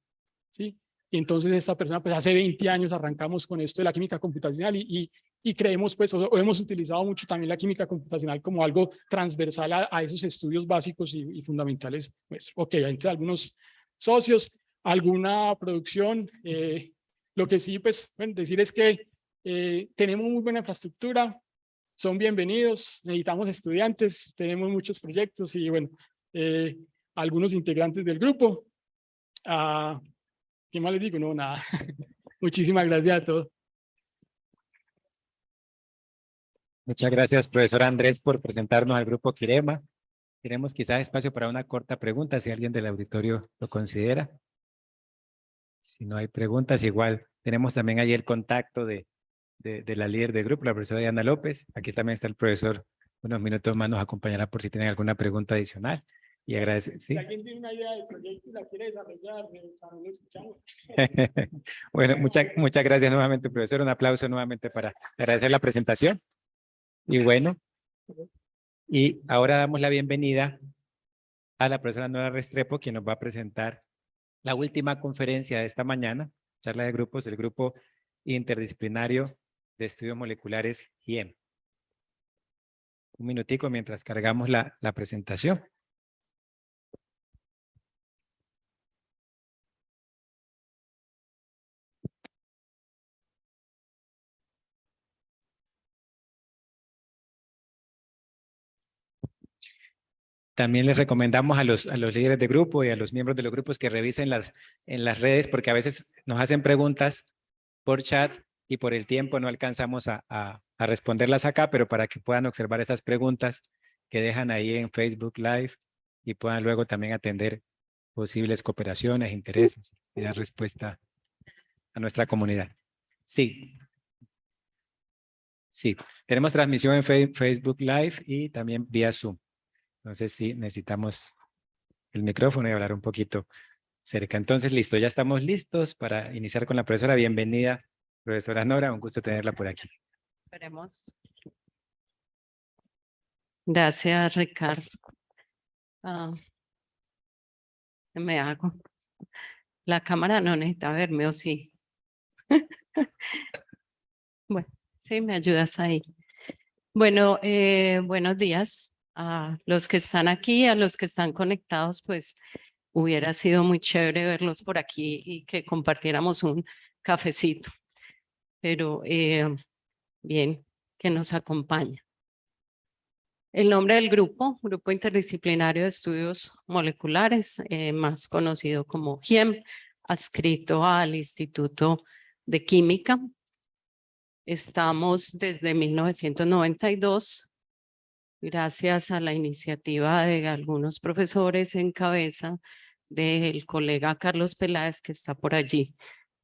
¿sí? Y entonces esta persona, pues hace 20 años arrancamos con esto de la química computacional y creemos, pues, o hemos utilizado mucho también la química computacional como algo transversal a esos estudios básicos y fundamentales. Pues, ok, entre algunos socios, alguna producción. Lo que sí, pues, bueno, decir es que tenemos muy buena infraestructura, son bienvenidos, necesitamos estudiantes, tenemos muchos proyectos y bueno, algunos integrantes del grupo. ¿Qué más les digo? No, nada. Muchísimas gracias a todos. Muchas gracias, profesor Andrés, por presentarnos al grupo Quirema. Tenemos quizás espacio para una corta pregunta, si alguien del auditorio lo considera. Si no hay preguntas, igual tenemos también ahí el contacto de la líder del grupo, la profesora Diana López. Aquí también está el profesor. Unos minutos más nos acompañará por si tienen alguna pregunta adicional. Y agradecer. ¿Sí? Si alguien tiene una idea del proyecto y la quiere desarrollar, lo escuchamos. Bueno, muchas gracias nuevamente, profesor. Un aplauso nuevamente para agradecer la presentación. Y bueno, y ahora damos la bienvenida a la profesora Nora Restrepo, quien nos va a presentar la última conferencia de esta mañana, charla de grupos del grupo interdisciplinario de estudios moleculares GIEM. Un minutico mientras cargamos la presentación. También les recomendamos a los líderes de grupo y a los miembros de los grupos que revisen en las redes, porque a veces nos hacen preguntas por chat y por el tiempo no alcanzamos a responderlas acá, pero para que puedan observar esas preguntas que dejan ahí en Facebook Live y puedan luego también atender posibles cooperaciones, intereses y dar respuesta a nuestra comunidad. Sí. Sí, tenemos transmisión en Facebook Live y también vía Zoom. Entonces sí, necesitamos el micrófono y hablar un poquito cerca. Entonces, listo, ya estamos listos para iniciar con la profesora. Bienvenida, profesora Nora, un gusto tenerla por aquí. Esperemos. Gracias, Ricardo. ¿Qué me hago? La cámara no necesita verme, ¿o sí? Bueno, sí, me ayudas ahí. Bueno, buenos días a los que están aquí, a los que están conectados, pues hubiera sido muy chévere verlos por aquí y que compartiéramos un cafecito. Pero bien, que nos acompaña. El nombre del grupo, Grupo Interdisciplinario de Estudios Moleculares, más conocido como GIEM, adscrito al Instituto de Química. Estamos desde 1992, gracias a la iniciativa de algunos profesores en cabeza del colega Carlos Peláez, que está por allí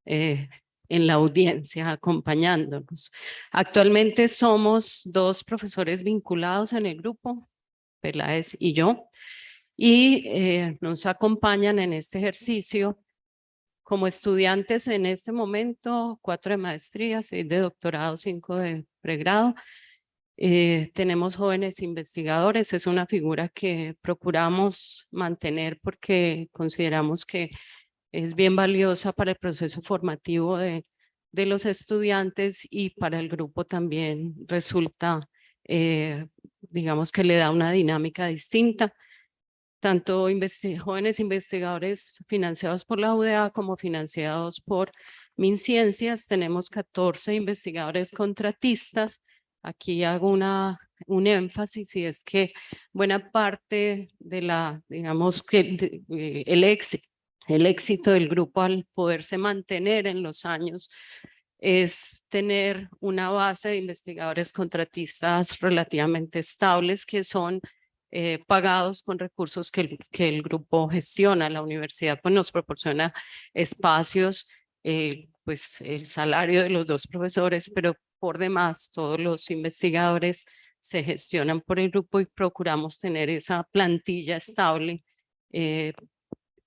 en la audiencia acompañándonos. Actualmente somos 2 profesores vinculados en el grupo, Peláez y yo, y nos acompañan en este ejercicio como estudiantes en este momento, 4 de maestría, 6 de doctorado, 5 de pregrado. Tenemos jóvenes investigadores, es una figura que procuramos mantener porque consideramos que es bien valiosa para el proceso formativo de los estudiantes y para el grupo también resulta, digamos que le da una dinámica distinta. Tanto jóvenes investigadores financiados por la UdeA como financiados por MinCiencias, tenemos 14 investigadores contratistas. Aquí hago un énfasis y es que buena parte de la, digamos que el éxito del grupo al poderse mantener en los años es tener una base de investigadores contratistas relativamente estables que son pagados con recursos que el grupo gestiona. La universidad pues, nos proporciona espacios, pues el salario de los 2 profesores, pero por demás todos los investigadores se gestionan por el grupo y procuramos tener esa plantilla estable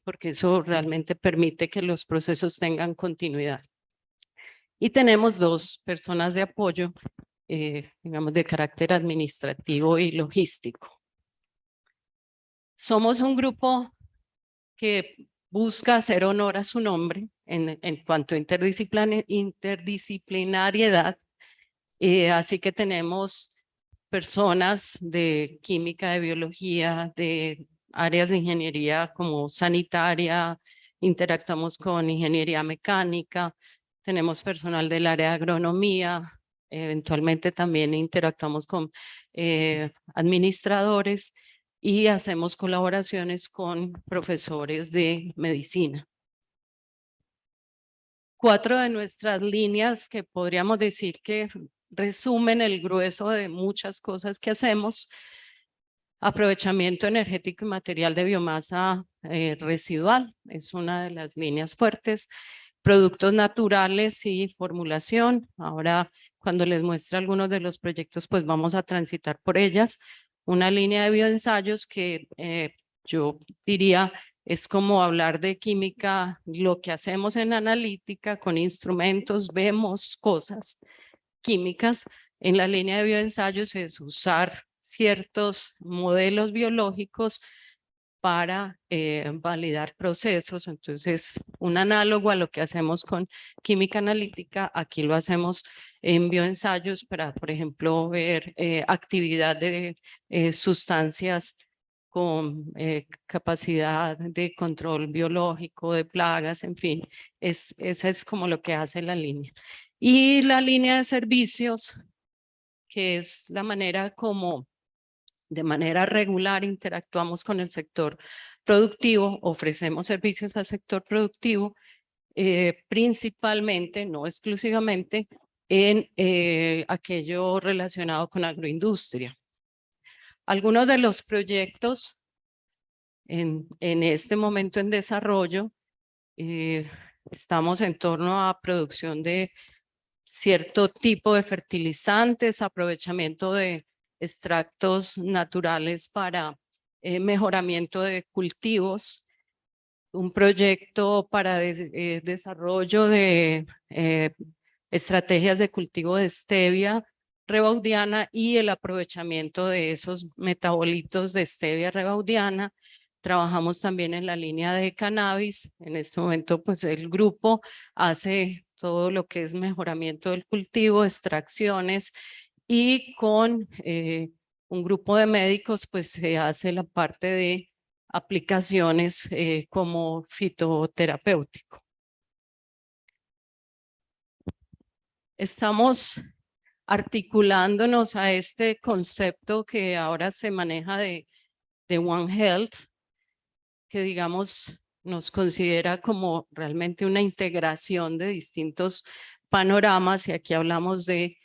porque eso realmente permite que los procesos tengan continuidad. Y tenemos 2 personas de apoyo, digamos, de carácter administrativo y logístico. Somos un grupo que busca hacer honor a su nombre en cuanto a interdisciplinariedad. Así que tenemos personas de química, de biología, de áreas de ingeniería como sanitaria, interactuamos con ingeniería mecánica, tenemos personal del área de agronomía, eventualmente también interactuamos con administradores y hacemos colaboraciones con profesores de medicina. 4 de nuestras líneas que podríamos decir que resumen el grueso de muchas cosas que hacemos: aprovechamiento energético y material de biomasa residual, es una de las líneas fuertes. Productos naturales y formulación. Ahora, cuando les muestre algunos de los proyectos, pues vamos a transitar por ellas. Una línea de bioensayos que yo diría es como hablar de química, lo que hacemos en analítica con instrumentos, vemos cosas químicas. En la línea de bioensayos es usar ciertos modelos biológicos para validar procesos. Entonces, un análogo a lo que hacemos con química analítica, aquí lo hacemos en bioensayos para, por ejemplo, ver actividad de sustancias con capacidad de control biológico de plagas, en fin, esa es como lo que hace la línea. Y la línea de servicios, que es la manera como de manera regular interactuamos con el sector productivo, ofrecemos servicios al sector productivo, principalmente, no exclusivamente, en aquello relacionado con agroindustria. Algunos de los proyectos en este momento en desarrollo, estamos en torno a producción de cierto tipo de fertilizantes, aprovechamiento de extractos naturales para mejoramiento de cultivos, un proyecto para desarrollo de estrategias de cultivo de stevia rebaudiana y el aprovechamiento de esos metabolitos de stevia rebaudiana. Trabajamos también en la línea de cannabis. En este momento, pues el grupo hace todo lo que es mejoramiento del cultivo, extracciones, y con un grupo de médicos, pues se hace la parte de aplicaciones como fitoterapéutico. Estamos articulándonos a este concepto que ahora se maneja de One Health, que digamos nos considera como realmente una integración de distintos panoramas, y aquí hablamos de,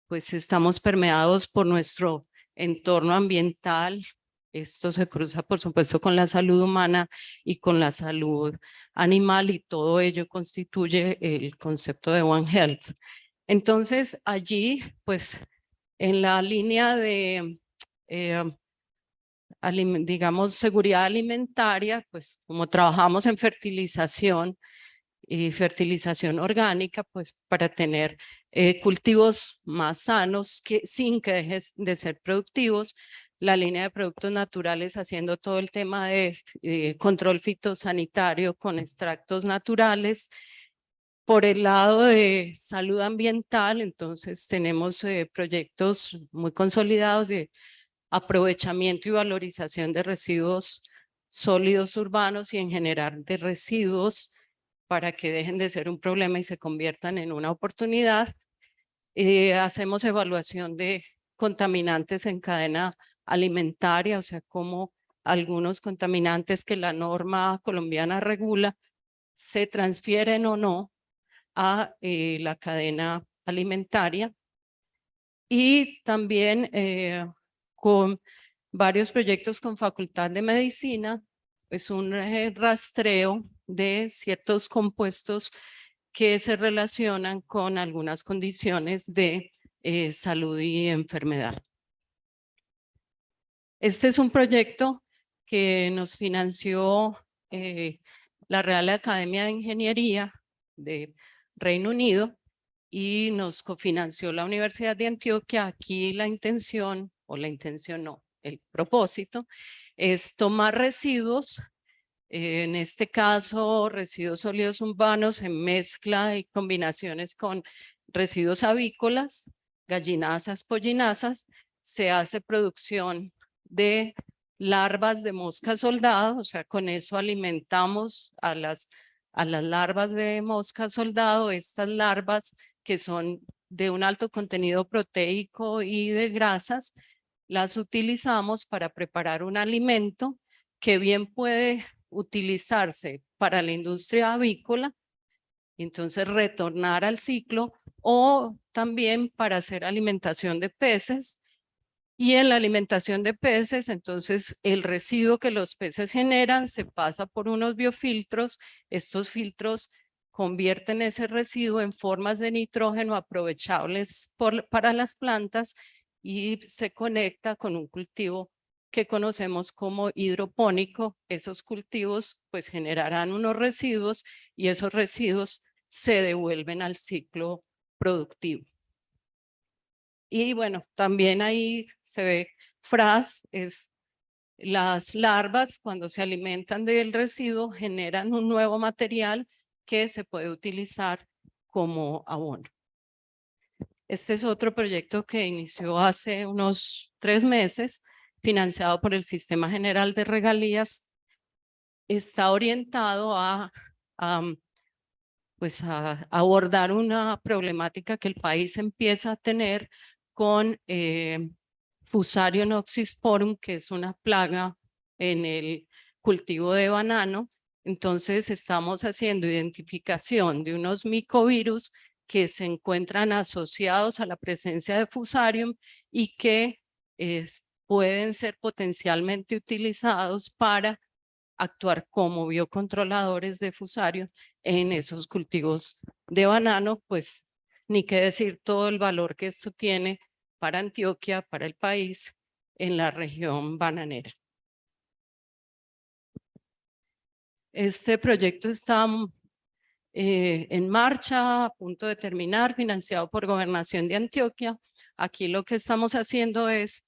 pues estamos permeados por nuestro entorno ambiental. Esto se cruza, por supuesto, con la salud humana y con la salud animal, y todo ello constituye el concepto de One Health. Entonces, allí, pues, en la línea de, digamos, seguridad alimentaria, pues, como trabajamos en fertilización y fertilización orgánica, pues, para tener cultivos más sanos sin que dejen de ser productivos, la línea de productos naturales haciendo todo el tema de control fitosanitario con extractos naturales. Por el lado de salud ambiental, entonces tenemos proyectos muy consolidados de aprovechamiento y valorización de residuos sólidos urbanos y en general de residuos para que dejen de ser un problema y se conviertan en una oportunidad. Hacemos evaluación de contaminantes en cadena alimentaria, o sea, cómo algunos contaminantes que la norma colombiana regula se transfieren o no a la cadena alimentaria. Y también con varios proyectos con Facultad de Medicina, pues un rastreo de ciertos compuestos que se relacionan con algunas condiciones de salud y enfermedad. Este es un proyecto que nos financió la Real Academia de Ingeniería de Reino Unido y nos cofinanció la Universidad de Antioquia. Aquí la intención, o la intención no, el propósito es tomar residuos, en este caso residuos sólidos urbanos en mezcla y combinaciones con residuos avícolas, gallinazas, pollinazas. Se hace producción de larvas de mosca soldado, o sea, con eso alimentamos a las larvas de mosca soldado. Estas larvas, que son de un alto contenido proteico y de grasas, las utilizamos para preparar un alimento que bien puede utilizarse para la industria avícola, entonces retornar al ciclo, o también para hacer alimentación de peces. Y en la alimentación de peces, entonces el residuo que los peces generan se pasa por unos biofiltros. Estos filtros convierten ese residuo en formas de nitrógeno aprovechables para las plantas y se conecta con un cultivo que conocemos como hidropónico. Esos cultivos pues generarán unos residuos y esos residuos se devuelven al ciclo productivo. Y bueno, también ahí se ve FRAS, es las larvas cuando se alimentan del residuo generan un nuevo material que se puede utilizar como abono. Este es otro proyecto que inició hace unos 3 meses, financiado por el Sistema General de Regalías. Está orientado pues a abordar una problemática que el país empieza a tener con Fusarium oxysporum, que es una plaga en el cultivo de banano. Entonces estamos haciendo identificación de unos micovirus que se encuentran asociados a la presencia de Fusarium y que pueden ser potencialmente utilizados para actuar como biocontroladores de Fusarium en esos cultivos de banano, pues ni qué decir todo el valor que esto tiene para Antioquia, para el país, en la región bananera. Este proyecto está en marcha, a punto de terminar, financiado por Gobernación de Antioquia. Aquí lo que estamos haciendo es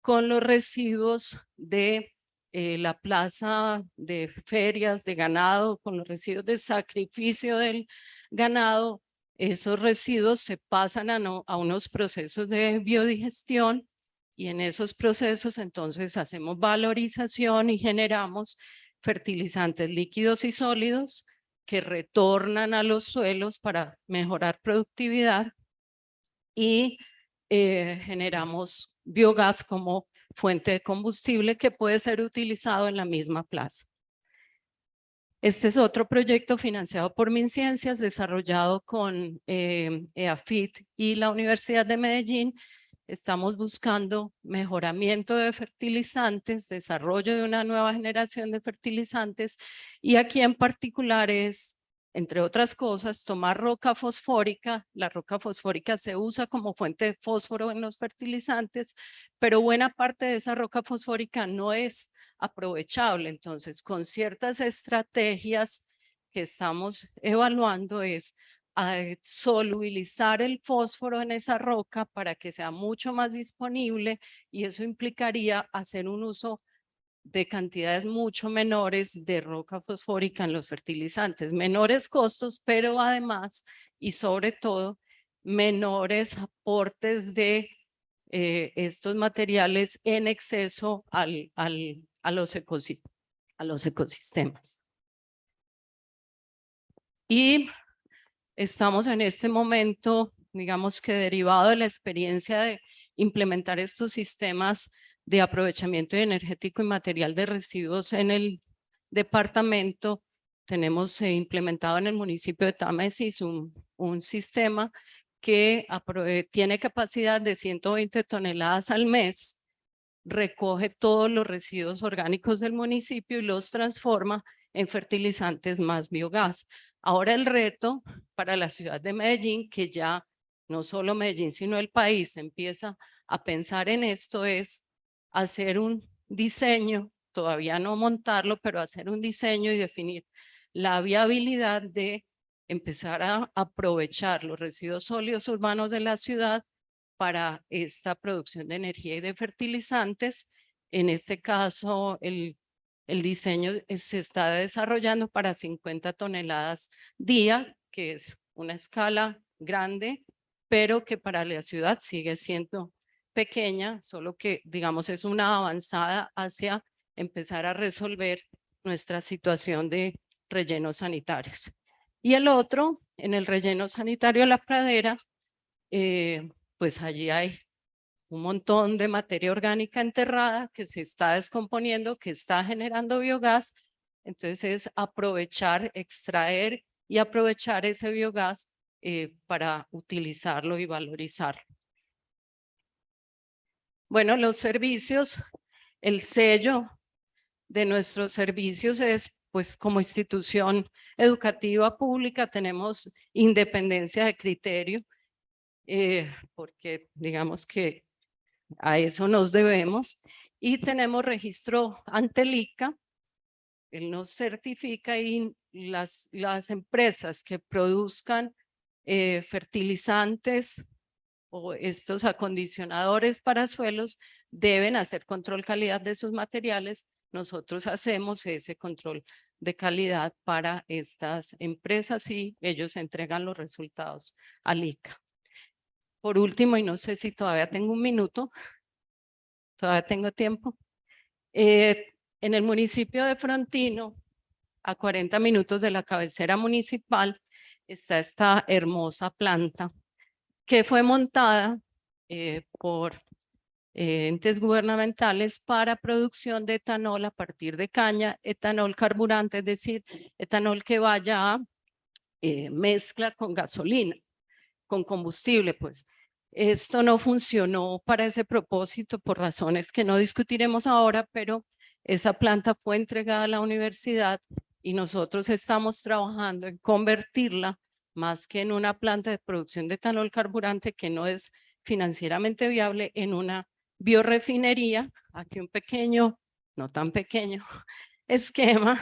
con los residuos de la plaza de ferias de ganado, con los residuos de sacrificio del ganado, esos residuos se pasan a unos procesos de biodigestión y en esos procesos entonces hacemos valorización y generamos fertilizantes líquidos y sólidos que retornan a los suelos para mejorar productividad y generamos biogás como fuente de combustible que puede ser utilizado en la misma plaza. Este es otro proyecto financiado por MinCiencias, desarrollado con EAFIT y la Universidad de Medellín. Estamos buscando mejoramiento de fertilizantes, desarrollo de una nueva generación de fertilizantes y aquí en particular es, entre otras cosas, tomar roca fosfórica. La roca fosfórica se usa como fuente de fósforo en los fertilizantes, pero buena parte de esa roca fosfórica no es aprovechable. Entonces, con ciertas estrategias que estamos evaluando es solubilizar el fósforo en esa roca para que sea mucho más disponible y eso implicaría hacer un uso de cantidades mucho menores de roca fosfórica en los fertilizantes, menores costos, pero además y sobre todo menores aportes de estos materiales en exceso a los ecosistemas. Y estamos en este momento, digamos que derivado de la experiencia de implementar estos sistemas de aprovechamiento energético y material de residuos en el departamento, tenemos implementado en el municipio de Támesis un sistema que tiene capacidad de 120 toneladas al mes, recoge todos los residuos orgánicos del municipio y los transforma en fertilizantes más biogás. Ahora el reto para la ciudad de Medellín, que ya no solo Medellín, sino el país empieza a pensar en esto, es hacer un diseño, todavía no montarlo, pero hacer un diseño y definir la viabilidad de empezar a aprovechar los residuos sólidos urbanos de la ciudad para esta producción de energía y de fertilizantes. En este caso, el diseño se está desarrollando para 50 toneladas día, que es una escala grande, pero que para la ciudad sigue siendo pequeña, solo que, digamos, es una avanzada hacia empezar a resolver nuestra situación de rellenos sanitarios. Y el otro, en el relleno sanitario La Pradera, pues allí hay un montón de materia orgánica enterrada que se está descomponiendo, que está generando biogás. Entonces es aprovechar, extraer y aprovechar ese biogás para utilizarlo y valorizarlo. Bueno, los servicios, el sello de nuestros servicios es, pues como institución educativa pública tenemos independencia de criterio, porque digamos que a eso nos debemos, y tenemos registro ante el ICA. Él nos certifica y las empresas que produzcan fertilizantes o estos acondicionadores para suelos deben hacer control calidad de sus materiales. Nosotros hacemos ese control de calidad para estas empresas y ellos entregan los resultados al ICA. Por último, y no sé si todavía tengo un minuto, todavía tengo tiempo. En el municipio de Frontino, a 40 minutos de la cabecera municipal, está esta hermosa planta que fue montada por entes gubernamentales para producción de etanol a partir de caña, etanol carburante, es decir, etanol que vaya a mezcla con gasolina, con combustible, pues. Esto no funcionó para ese propósito por razones que no discutiremos ahora, pero esa planta fue entregada a la universidad y nosotros estamos trabajando en convertirla más que en una planta de producción de etanol carburante que no es financieramente viable, en una biorefinería. Aquí un pequeño, no tan pequeño, esquema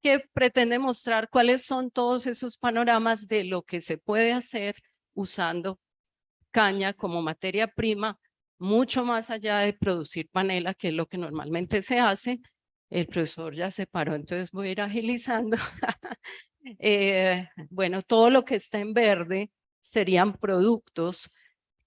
que pretende mostrar cuáles son todos esos panoramas de lo que se puede hacer usando caña como materia prima, mucho más allá de producir panela, que es lo que normalmente se hace. El profesor ya se paró, entonces voy a ir agilizando. Bueno, todo lo que está en verde serían productos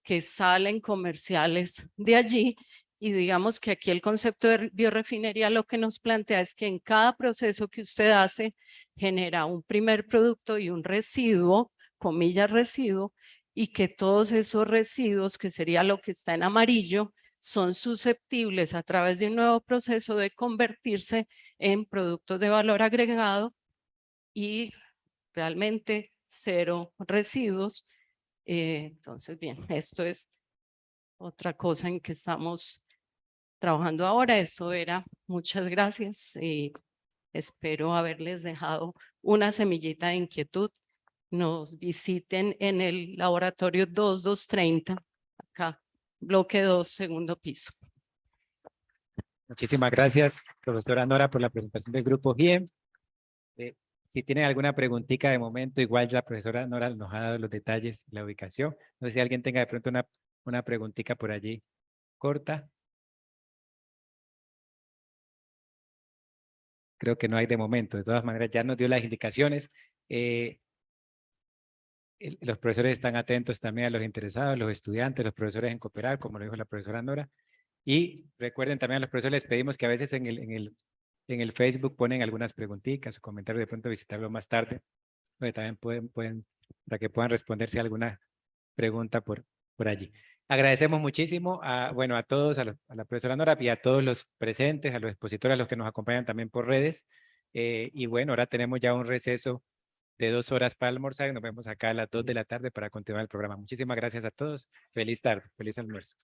que salen comerciales de allí, y digamos que aquí el concepto de biorefinería lo que nos plantea es que en cada proceso que usted hace genera un primer producto y un residuo, comillas residuo, y que todos esos residuos, que sería lo que está en amarillo, son susceptibles a través de un nuevo proceso de convertirse en productos de valor agregado y realmente cero residuos. Entonces, bien, esto es otra cosa en que estamos trabajando ahora. Eso era. Muchas gracias y espero haberles dejado una semillita de inquietud. Nos visiten en el laboratorio 2230, acá, bloque 2, segundo piso. Muchísimas gracias, profesora Nora, por la presentación del grupo GIEM. Si tienen alguna preguntita de momento, igual la profesora Nora nos ha dado los detalles y la ubicación. No sé si alguien tenga de pronto una preguntita por allí corta. Creo que no hay de momento. De todas maneras, ya nos dio las indicaciones. Los profesores están atentos también a los interesados, los estudiantes, los profesores en cooperar, como lo dijo la profesora Nora. Y recuerden también a los profesores, les pedimos que a veces en el Facebook ponen algunas preguntitas o comentarios, de pronto visitarlo más tarde, donde también pueden para que puedan responderse alguna pregunta por allí. Agradecemos muchísimo a todos, a la profesora Nora y a todos los presentes, a los expositores, a los que nos acompañan también por redes. Y bueno, ahora tenemos ya un receso de 2 horas para almorzar y nos vemos acá a las 2 de la tarde para continuar el programa. Muchísimas gracias a todos. Feliz tarde, feliz almuerzo.